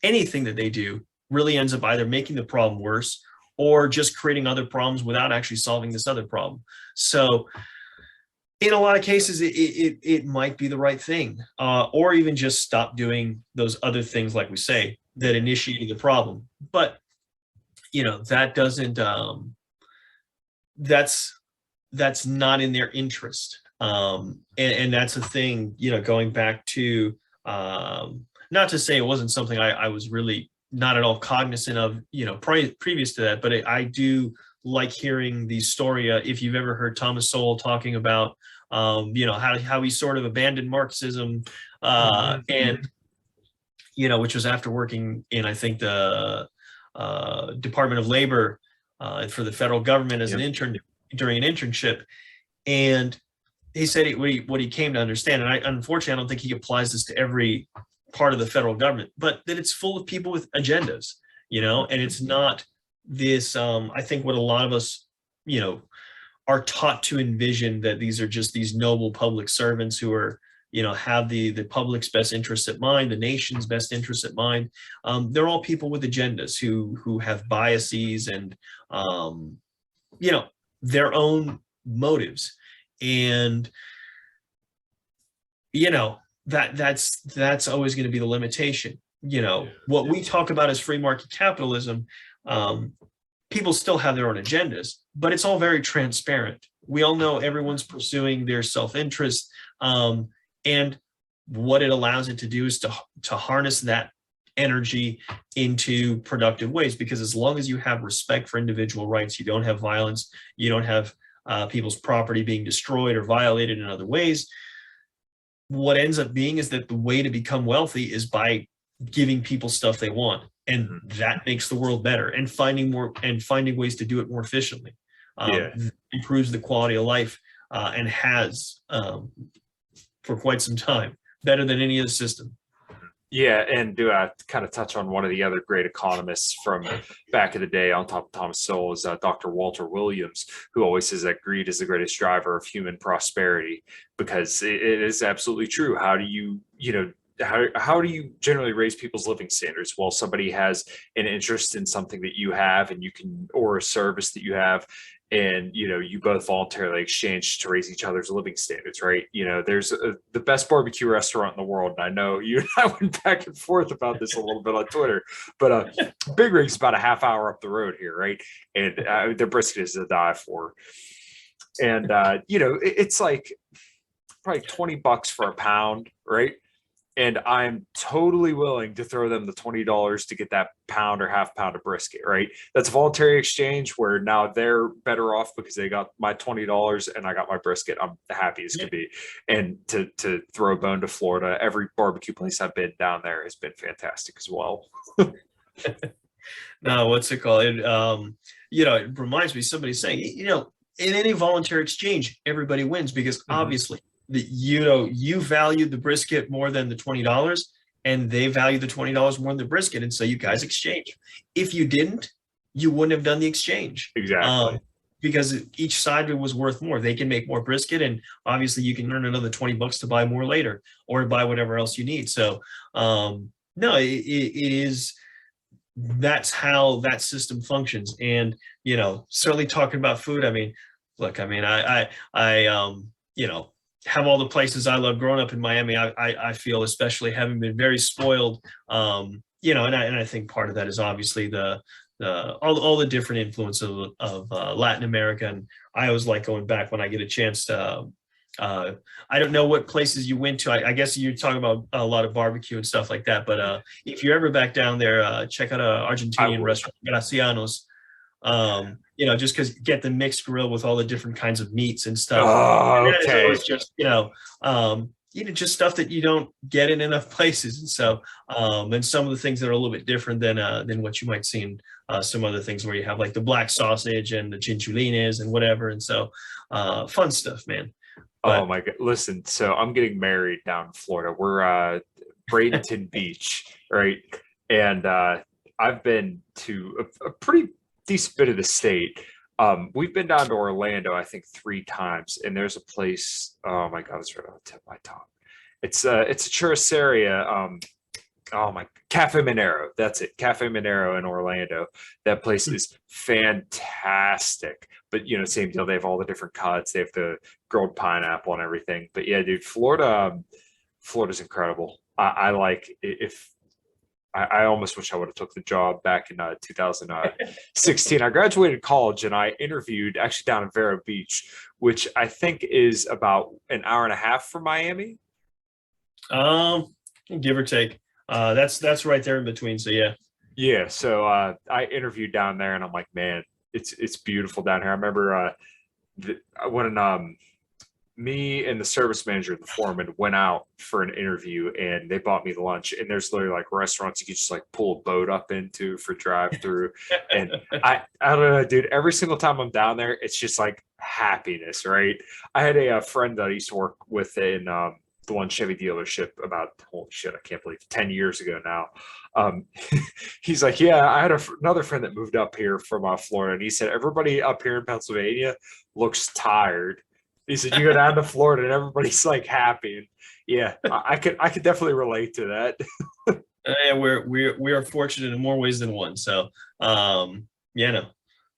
anything that they do really ends up either making the problem worse or just creating other problems without actually solving this other problem. So in a lot of cases, it might be the right thing, or even just stop doing those other things, like we say, that initiated the problem. But, that doesn't, that's not in their interest. And that's a thing, going back to, not to say it wasn't something I was really not at all cognizant of, previous to that, but I do like hearing the story. If you've ever heard Thomas Sowell talking about, how he sort of abandoned Marxism, and, which was after working in, I think, the Department of Labor for the federal government as an intern during an internship. And he said what he came to understand, and unfortunately, I don't think he applies this to every part of the federal government, but that it's full of people with agendas, and it's not this, I think what a lot of us, are taught to envision, that these are just these noble public servants who are, have the public's best interests at mind, the nation's best interests at mind. They're all people with agendas who have biases and, their own motives. And, that's always going to be the limitation. What we talk about as free market capitalism, people still have their own agendas, but it's all very transparent. We all know everyone's pursuing their self-interest, and what it allows it to do is to harness that energy into productive ways. Because as long as you have respect for individual rights, you don't have violence, you don't have people's property being destroyed or violated in other ways, what ends up being is that the way to become wealthy is by giving people stuff they want, and that makes the world better, and finding ways to do it more efficiently. Improves the quality of life, and has for quite some time, better than any other system. Yeah, and do I kind of touch on one of the other great economists from back in the day on top of Thomas Sowell is Dr. Walter Williams, who always says that greed is the greatest driver of human prosperity, because it is absolutely true. How do you, how do you generally raise people's living standards? Well, somebody has an interest in something that you have, and you can, or a service that you have, and you both voluntarily exchange to raise each other's living standards, right? There's the best barbecue restaurant in the world, and I know you and I went back and forth about this a little bit on Twitter, but Big Rig's about a half hour up the road here, right? And their brisket is to die for, and it's like probably $20 for a pound, right? And I'm totally willing to throw them the $20 to get that pound or half pound of brisket, right? That's a voluntary exchange where now they're better off because they got my $20 and I got my brisket. I'm the happiest could be. And to throw a bone to Florida, every barbecue place I've been down there has been fantastic as well. No, what's it called? It reminds me, somebody saying, in any voluntary exchange, everybody wins because obviously you value the brisket more than the $20 and they value the $20 more than the brisket. And so you guys exchange. If you didn't, you wouldn't have done the exchange. Exactly. Because each side was worth more. They can make more brisket and obviously you can earn another $20 to buy more later or buy whatever else you need. So no, it is, that's how that system functions. And, certainly talking about food. I mean, look, I have all the places I love. Growing up in Miami, I feel, especially having been very spoiled, and I think part of that is obviously all the different influence of Latin America. And I always like going back when I get a chance to. I don't know what places you went to. I guess you're talking about a lot of barbecue and stuff like that. But if you're ever back down there, check out an Argentinian restaurant, Gracianos. Just because get the mixed grill with all the different kinds of meats and stuff. Oh, and okay. it's just just stuff that you don't get in enough places. And so and some of the things that are a little bit different than what you might see in some other things where you have like the black sausage and the chinchulines and whatever. And so fun stuff, man. But, oh my God. Listen, so I'm getting married down in Florida. We're Bradenton Beach, right? And I've been to a pretty decent bit of the state. We've been down to Orlando, I think 3 times, and there's a place. Oh my God, it's right on the tip of my tongue. It's a churrascaria. Cafe Minero. That's it, Cafe Minero in Orlando. That place is fantastic. But same deal. They have all the different cuts. They have the grilled pineapple and everything. But yeah, dude, Florida's incredible. I like if. I almost wish I would have took the job back in 2016. I graduated college and I interviewed actually down in Vero Beach, which I think is about an hour and a half from Miami. Give or take. That's right there in between. So yeah. Yeah. So I interviewed down there and I'm like, man, it's beautiful down here. I remember when me and the service manager, the foreman, went out for an interview and they bought me lunch, and there's literally like restaurants you could just like pull a boat up into for drive through. And I don't know, dude, every single time I'm down there, it's just like happiness, right? I had a friend that I used to work with in the one Chevy dealership about, holy shit, I can't believe 10 years ago now. He's like, yeah, I had another friend that moved up here from Florida, and he said, everybody up here in Pennsylvania looks tired. He said, you go down to Florida and everybody's like happy. And yeah, I could definitely relate to that. And we are fortunate in more ways than one. So,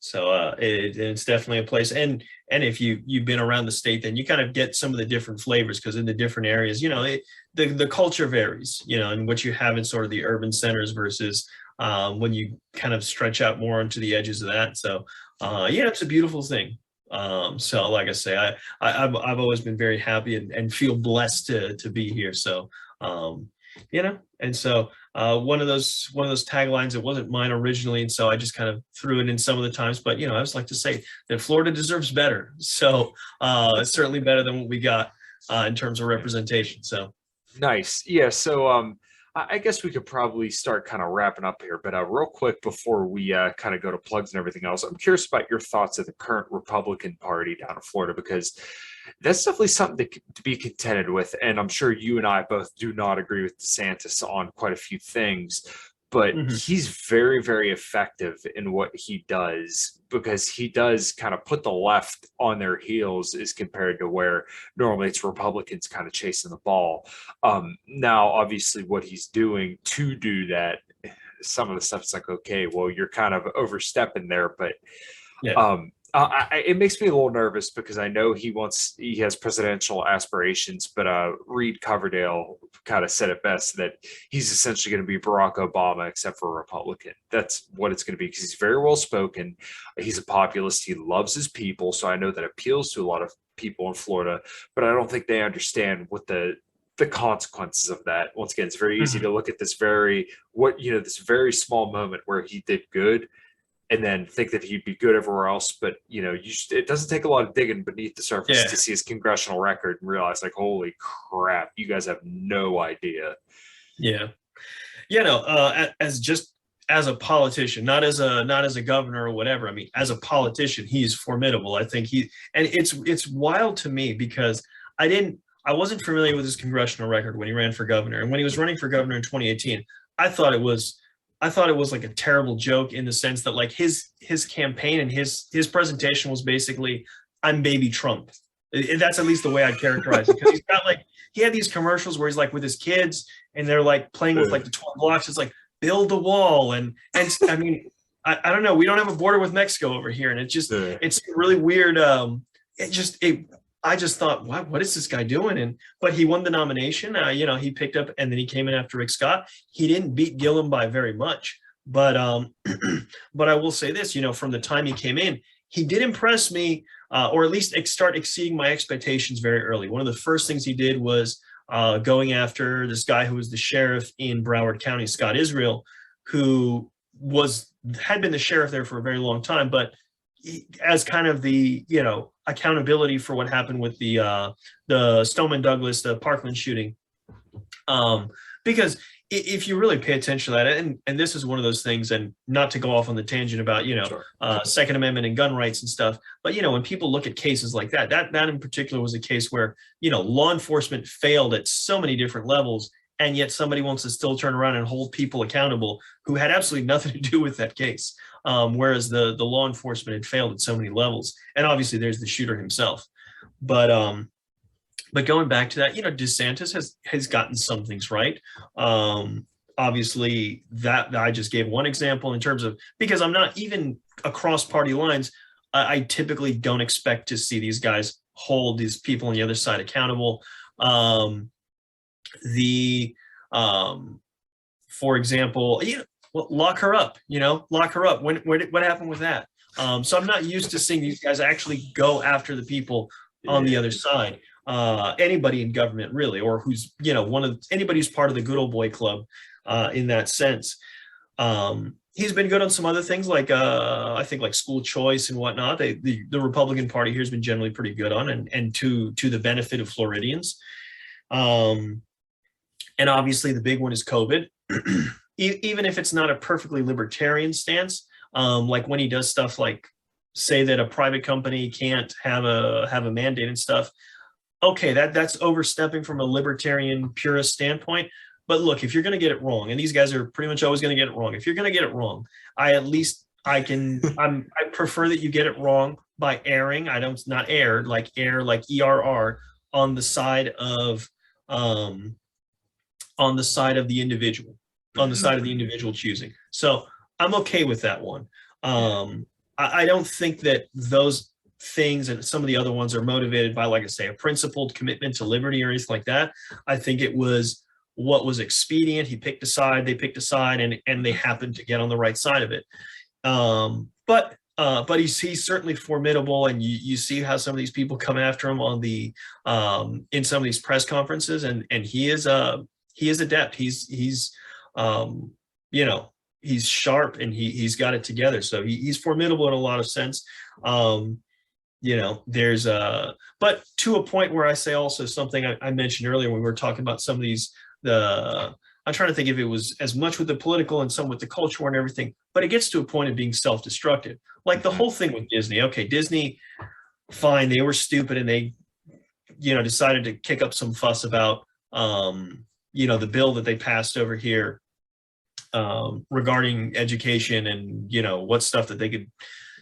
So it's definitely a place. And if you've been around the state, then you kind of get some of the different flavors, because in the different areas, the culture varies, and what you have in sort of the urban centers versus when you kind of stretch out more onto the edges of that. So, it's a beautiful thing. So like I say, I've always been very happy and feel blessed to be here. So, and so one of those taglines, it wasn't mine originally, and so I just kind of threw it in some of the times. But I just like to say that Florida deserves better. So it's certainly better than what we got in terms of representation. So nice, yeah. So I guess we could probably start kind of wrapping up here, but real quick before we kind of go to plugs and everything else, I'm curious about your thoughts of the current Republican Party down in Florida, because that's definitely something to be contended with. And I'm sure you and I both do not agree with DeSantis on quite a few things, but he's very, very effective in what he does, because he does kind of put the left on their heels as compared to where normally it's Republicans kind of chasing the ball. Now, obviously, what he's doing to do that, some of the stuff is like, okay, well, you're kind of overstepping there, but It makes me a little nervous because I know he has presidential aspirations, but Reed Coverdale kind of said it best that he's essentially going to be Barack Obama except for a Republican. That's what it's going to be because he's very well spoken. He's a populist. He loves his people, so I know that appeals to a lot of people in Florida. But I don't think they understand what the consequences of that. Once again, it's very easy to look at this this very small moment where he did good and then think that he'd be good everywhere else. But, it doesn't take a lot of digging beneath the surface to see his congressional record and realize, like, holy crap, you guys have no idea. Yeah. As a politician, not as a governor or whatever. I mean, as a politician, he's formidable. I think it's wild to me because I wasn't familiar with his congressional record when he ran for governor. And when he was running for governor in 2018, I thought it was like a terrible joke in the sense that like his campaign and his presentation was basically, I'm baby Trump. That's at least the way I'd characterize it. Because he had these commercials where he's like with his kids and they're like playing with like the 12 blocks. It's like, build a wall. And I mean, I don't know. We don't have a border with Mexico over here. And it's really weird. I just thought, what is this guy doing? But he won the nomination. He picked up and then he came in after Rick Scott. He didn't beat Gillum by very much, but but I will say this, from the time he came in, he did impress me, or at least start exceeding my expectations very early. One of the first things he did was going after this guy who was the sheriff in Broward County, Scott Israel, who had been the sheriff there for a very long time, but as kind of the accountability for what happened with the Stoneman Douglas, the Parkland shooting, because if you really pay attention to that, and this is one of those things, and not to go off on the tangent about Second Amendment and gun rights and stuff, but when people look at cases like that in particular was a case where law enforcement failed at so many different levels, and yet somebody wants to still turn around and hold people accountable who had absolutely nothing to do with that case. Whereas the law enforcement had failed at so many levels. And obviously there's the shooter himself. But going back to that, DeSantis has gotten some things right. Obviously that I just gave one example in terms of, because I'm not even across party lines, I typically don't expect to see these guys hold these people on the other side accountable. For example, lock her up, lock her up. What happened with that? So I'm not used to seeing these guys actually go after the people on the other side. Anybody in government really, or who's, anybody who's part of the good old boy club in that sense. He's been good on some other things like I think like school choice and whatnot. The Republican Party here has been generally pretty good on and to the benefit of Floridians. And obviously the big one is COVID. Even if it's not a perfectly libertarian stance, like when he does stuff like say that a private company can't have a mandate and stuff. Okay, that's overstepping from a libertarian purist standpoint. But look, if you're going to get it wrong, and these guys are pretty much always going to get it wrong. If you're going to get it wrong, I prefer that you get it wrong by erring. I don't not err like ERR on the side of the individual, on the side of the individual choosing. So I'm okay with that one. I don't think that those things and some of the other ones are motivated by, like I say, a principled commitment to liberty or anything like that. I think it was what was expedient. He picked a side, they picked a side, and they happened to get on the right side of it. But he's certainly formidable, and you see how some of these people come after him on the in some of these press conferences, and he is adept. He's sharp, and he's got it together. So he's formidable in a lot of sense. There's but to a point where I say also something I mentioned earlier when we were talking about some of these, I'm trying to think if it was as much with the political and some with the cultural and everything, but it gets to a point of being self-destructive. Like the whole thing with Disney. Okay, Disney, fine, they were stupid and they, decided to kick up some fuss about, the bill that they passed over here regarding education and, what stuff that they could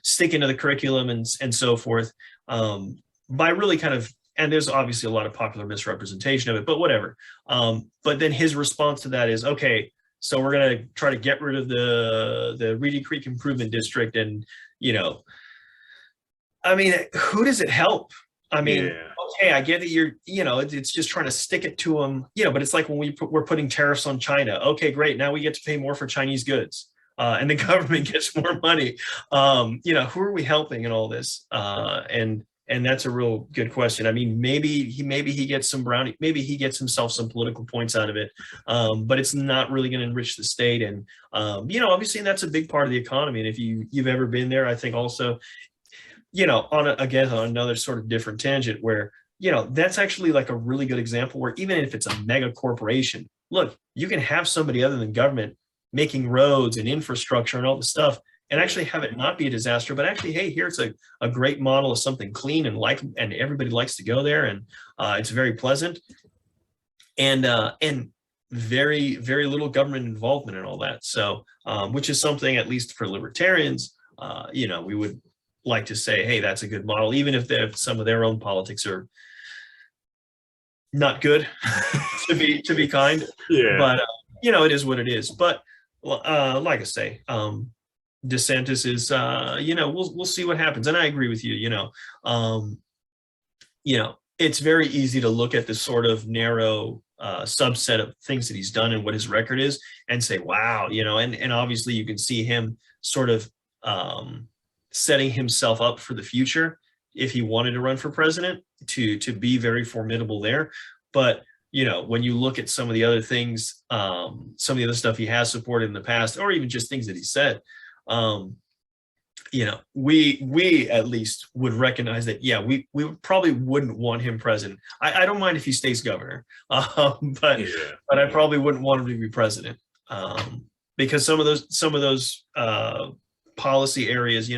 stick into the curriculum and so forth, by really kind of, and there's obviously a lot of popular misrepresentation of it, but whatever. But then his response to that is, okay, so we're going to try to get rid of the Reedy Creek Improvement District and, I mean, who does it help? I mean, Yeah. okay, I get that it's just trying to stick it to them, but it's like when we're putting tariffs on China. Okay, great. Now we get to pay more for Chinese goods, and the government gets more money. Who are we helping in all this? And that's a real good question. I mean, maybe he gets some brownie, maybe he gets himself some political points out of it, but it's not really going to enrich the state. And obviously, that's a big part of the economy. And if you've ever been there, I think also, on another sort of different tangent where, that's actually like a really good example where even if it's a mega corporation, look, you can have somebody other than government making roads and infrastructure and all this stuff and actually have it not be a disaster, but actually, hey, here's a great model of something clean and everybody likes to go there. And it's very pleasant and very, very little government involvement and all that. So, which is something, at least for libertarians, we would like to say, hey, that's a good model, even if some of their own politics are not good, to be kind. Yeah. But it is what it is. But like I say, DeSantis is, we'll see what happens. And I agree with you. It's very easy to look at this sort of narrow subset of things that he's done and what his record is, and say, wow, and obviously you can see him sort of setting himself up for the future if he wanted to run for president to be very formidable there. But when you look at some of the other things, some of the other stuff he has supported in the past, or even just things that he said, we at least would recognize that, yeah, we probably wouldn't want him president. I don't mind if he stays governor, but I probably wouldn't want him to be president, because some of those policy areas,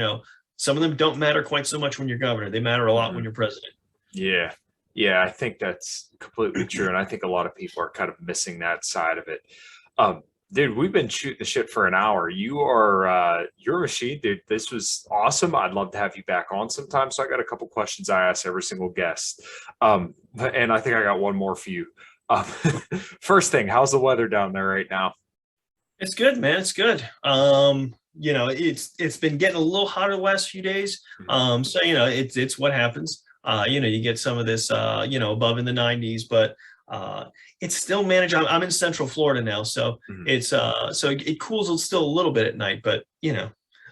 some of them don't matter quite so much when you're governor. They matter a lot when you're president. Yeah. Yeah, I think that's completely true. And I think a lot of people are kind of missing that side of it. Dude, we've been shooting the shit for an hour. You're a machine, dude. This was awesome. I'd love to have you back on sometime. So I got a couple questions I ask every single guest. And I think I got one more for you. First thing, how's the weather down there right now? It's good, man. It's good. It's been getting a little hotter the last few days. So it's what happens. You get some of this above in the 90s, but it's still manageable. I'm in Central Florida now, so it's so it cools still a little bit at night. But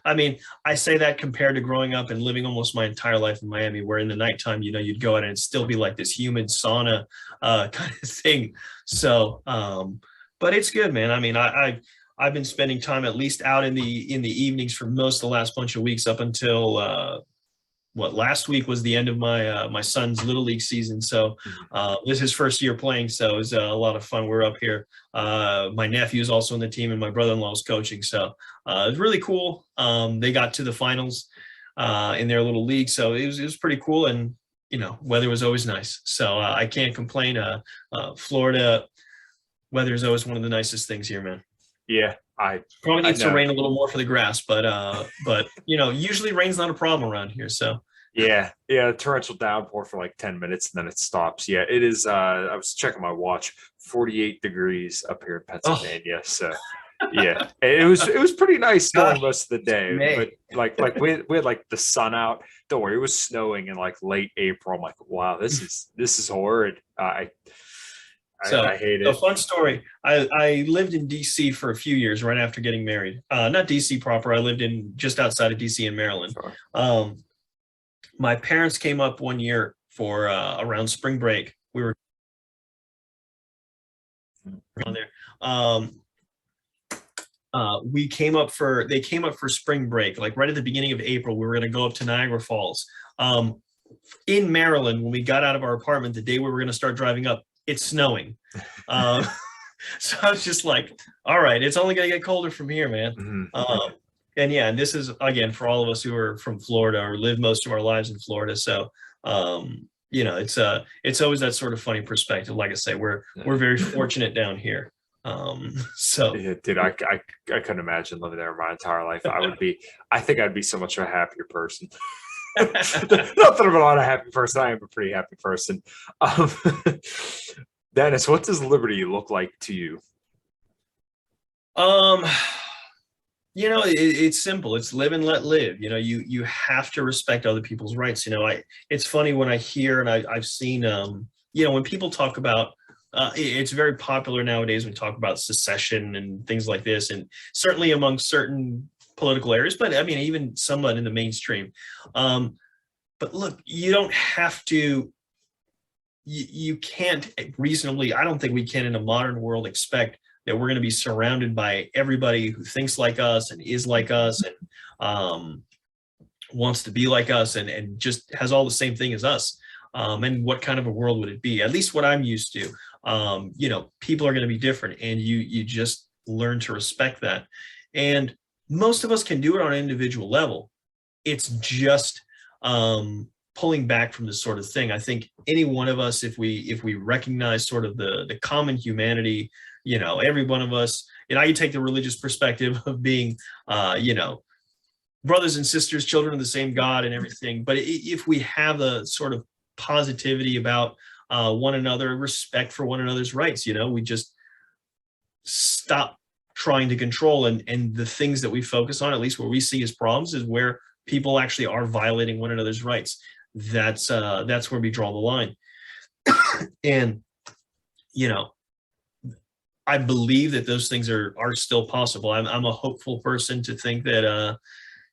I mean, I say that compared to growing up and living almost my entire life in Miami, where in the nighttime, you'd go out and it'd still be like this humid sauna kind of thing. So, but it's good, man. I mean, I've been spending time at least out in the evenings for most of the last bunch of weeks up until last week was the end of my son's little league season. So this is his first year playing. So it was a lot of fun. We're up here. My nephew is also on the team and my brother-in-law is coaching. So it was really cool. They got to the finals in their little league. So it was pretty cool. And, weather was always nice. So I can't complain. Florida weather is always one of the nicest things here, man. Yeah. Probably needs to rain a little more for the grass, but usually rain's not a problem around here. So yeah, torrential downpour for like 10 minutes and then it stops. Yeah, it is. I was checking my watch, 48 degrees up here in Pennsylvania. So yeah, it was pretty nice going most of the day. But like we had like the sun out. Don't worry, it was snowing in like late April. I'm like, wow, this is horrid. I hate it. A fun story. I lived in DC for a few years right after getting married. Not DC proper. I lived in just outside of DC in Maryland. Sure. My parents came up one year for around spring break. We were on there. They came up for spring break, like right at the beginning of April. We were going to go up to Niagara Falls. In Maryland, when we got out of our apartment, the day we were going to start driving up, it's snowing. So I was just like, all right, it's only going to get colder from here, man. And this is, again, for all of us who are from Florida or live most of our lives in Florida. So, it's always that sort of funny perspective. Like I say, we're very fortunate down here. Yeah, dude, I couldn't imagine living there my entire life. I think I'd be so much of a happier person. Not that I'm not a happy person. I am a pretty happy person. Dennis, what does liberty look like to you? It's simple. It's live and let live. You have to respect other people's rights. It's funny when I hear, and I've seen, when people talk about, it's very popular nowadays when we talk about secession and things like this, and certainly among certain political areas, but I mean, even somewhat in the mainstream. But look, you don't have to, you can't reasonably, I don't think we can in a modern world expect that we're going to be surrounded by everybody who thinks like us and is like us and wants to be like us and just has all the same thing as us. And what kind of a world would it be? At least what I'm used to. People are going to be different, and you just learn to respect that. And most of us can do it on an individual level. It's just pulling back from this sort of thing. I think any one of us, if we recognize sort of the common humanity, every one of us, you take the religious perspective of being, brothers and sisters, children of the same God and everything. But if we have a sort of positivity about one another, respect for one another's rights, we just stop trying to control, and the things that we focus on, at least what we see as problems, is where people actually are violating one another's rights. That's where we draw the line. And I believe that those things are still possible. I'm a hopeful person to think that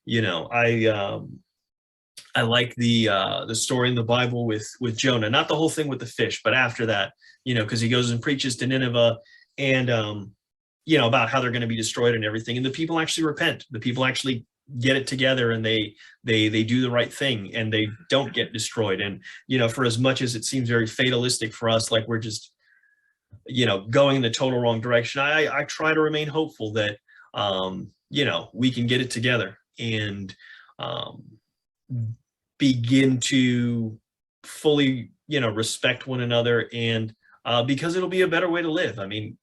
I like the story in the Bible with Jonah, not the whole thing with the fish, but after that, because he goes and preaches to Nineveh, and about how they're going to be destroyed and everything, and the people actually repent. The people actually get it together, and they do the right thing, and they don't get destroyed. And for as much as it seems very fatalistic for us, like we're just going in the total wrong direction, I try to remain hopeful that we can get it together and begin to fully respect one another, and because it'll be a better way to live. I mean,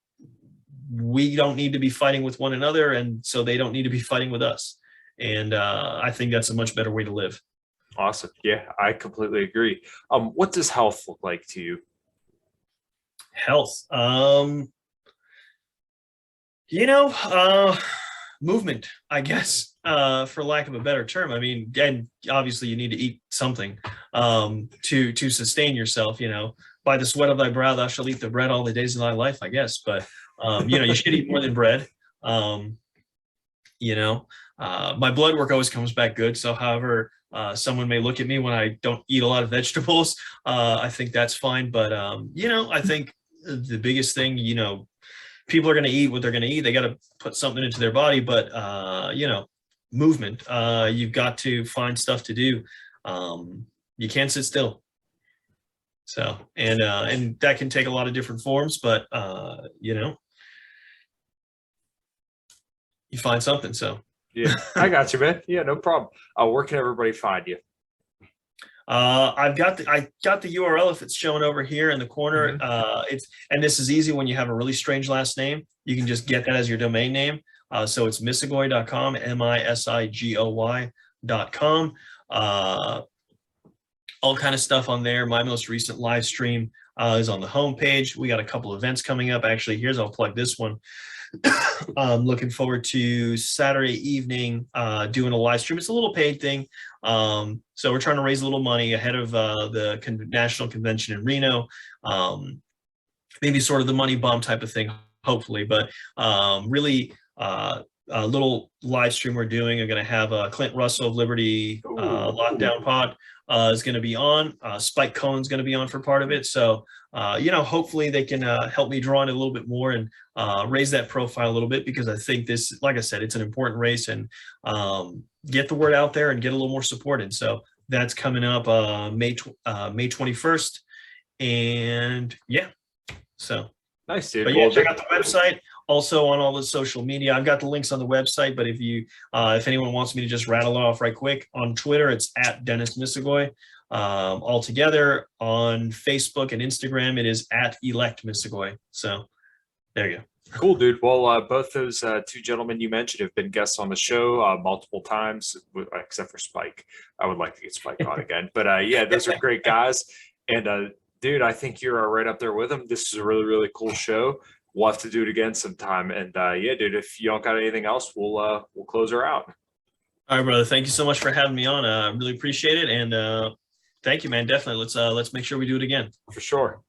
we don't need to be fighting with one another, and so they don't need to be fighting with us. And I think that's a much better way to live. Awesome. Yeah, I completely agree. What does health look like to you? Health, movement, I guess, for lack of a better term. I mean, and obviously you need to eat something to sustain yourself. By the sweat of thy brow thou shalt eat the bread all the days of thy life, I guess. But you should eat more than bread. My blood work always comes back good. So however someone may look at me when I don't eat a lot of vegetables, I think that's fine. But I think the biggest thing, people are going to eat what they're going to eat. They got to put something into their body, but movement, you've got to find stuff to do. You can't sit still. So, and that can take a lot of different forms, but you find something. So yeah, I got you, man. Yeah, no problem. Where can everybody find you? I got the URL if it's showing over here in the corner. Mm-hmm. And this is easy when you have a really strange last name. You can just get that as your domain name. So it's misigoy.com, misigoy.com. All kind of stuff on there. My most recent live stream is on the homepage. We got a couple events coming up. Actually, I'll plug this one. I'm looking forward to Saturday evening doing a live stream. It's a little paid thing. So we're trying to raise a little money ahead of the national convention in Reno. Maybe sort of the money bomb type of thing, hopefully. But really a little live stream we're doing. I'm going to have Clint Russell of Liberty Lockdown Pod is going to be on. Spike Cohen's going to be on for part of it. So, hopefully they can help me draw in a little bit more and raise that profile a little bit, because I think this, like I said, it's an important race, and get the word out there and get a little more support in. So that's coming up May 21st. And yeah, so. Nice, dude. But yeah, check out the website. Also on all the social media, I've got the links on the website. But if anyone wants me to just rattle it off right quick, on Twitter it's at Dennis Misigoy. All together on Facebook and Instagram, it is at Elect Misigoy. So there you go. Cool, dude. Well, both those two gentlemen you mentioned have been guests on the show multiple times, except for Spike. I would like to get Spike on again. But yeah, those are great guys. And dude, I think you're right up there with them. This is a really, really cool show. we'll have to do it again sometime. And yeah, dude, if you don't got anything else, we'll close her out. All right, brother. Thank you so much for having me on. I really appreciate it. And thank you, man. Definitely. Let's make sure we do it again. For sure.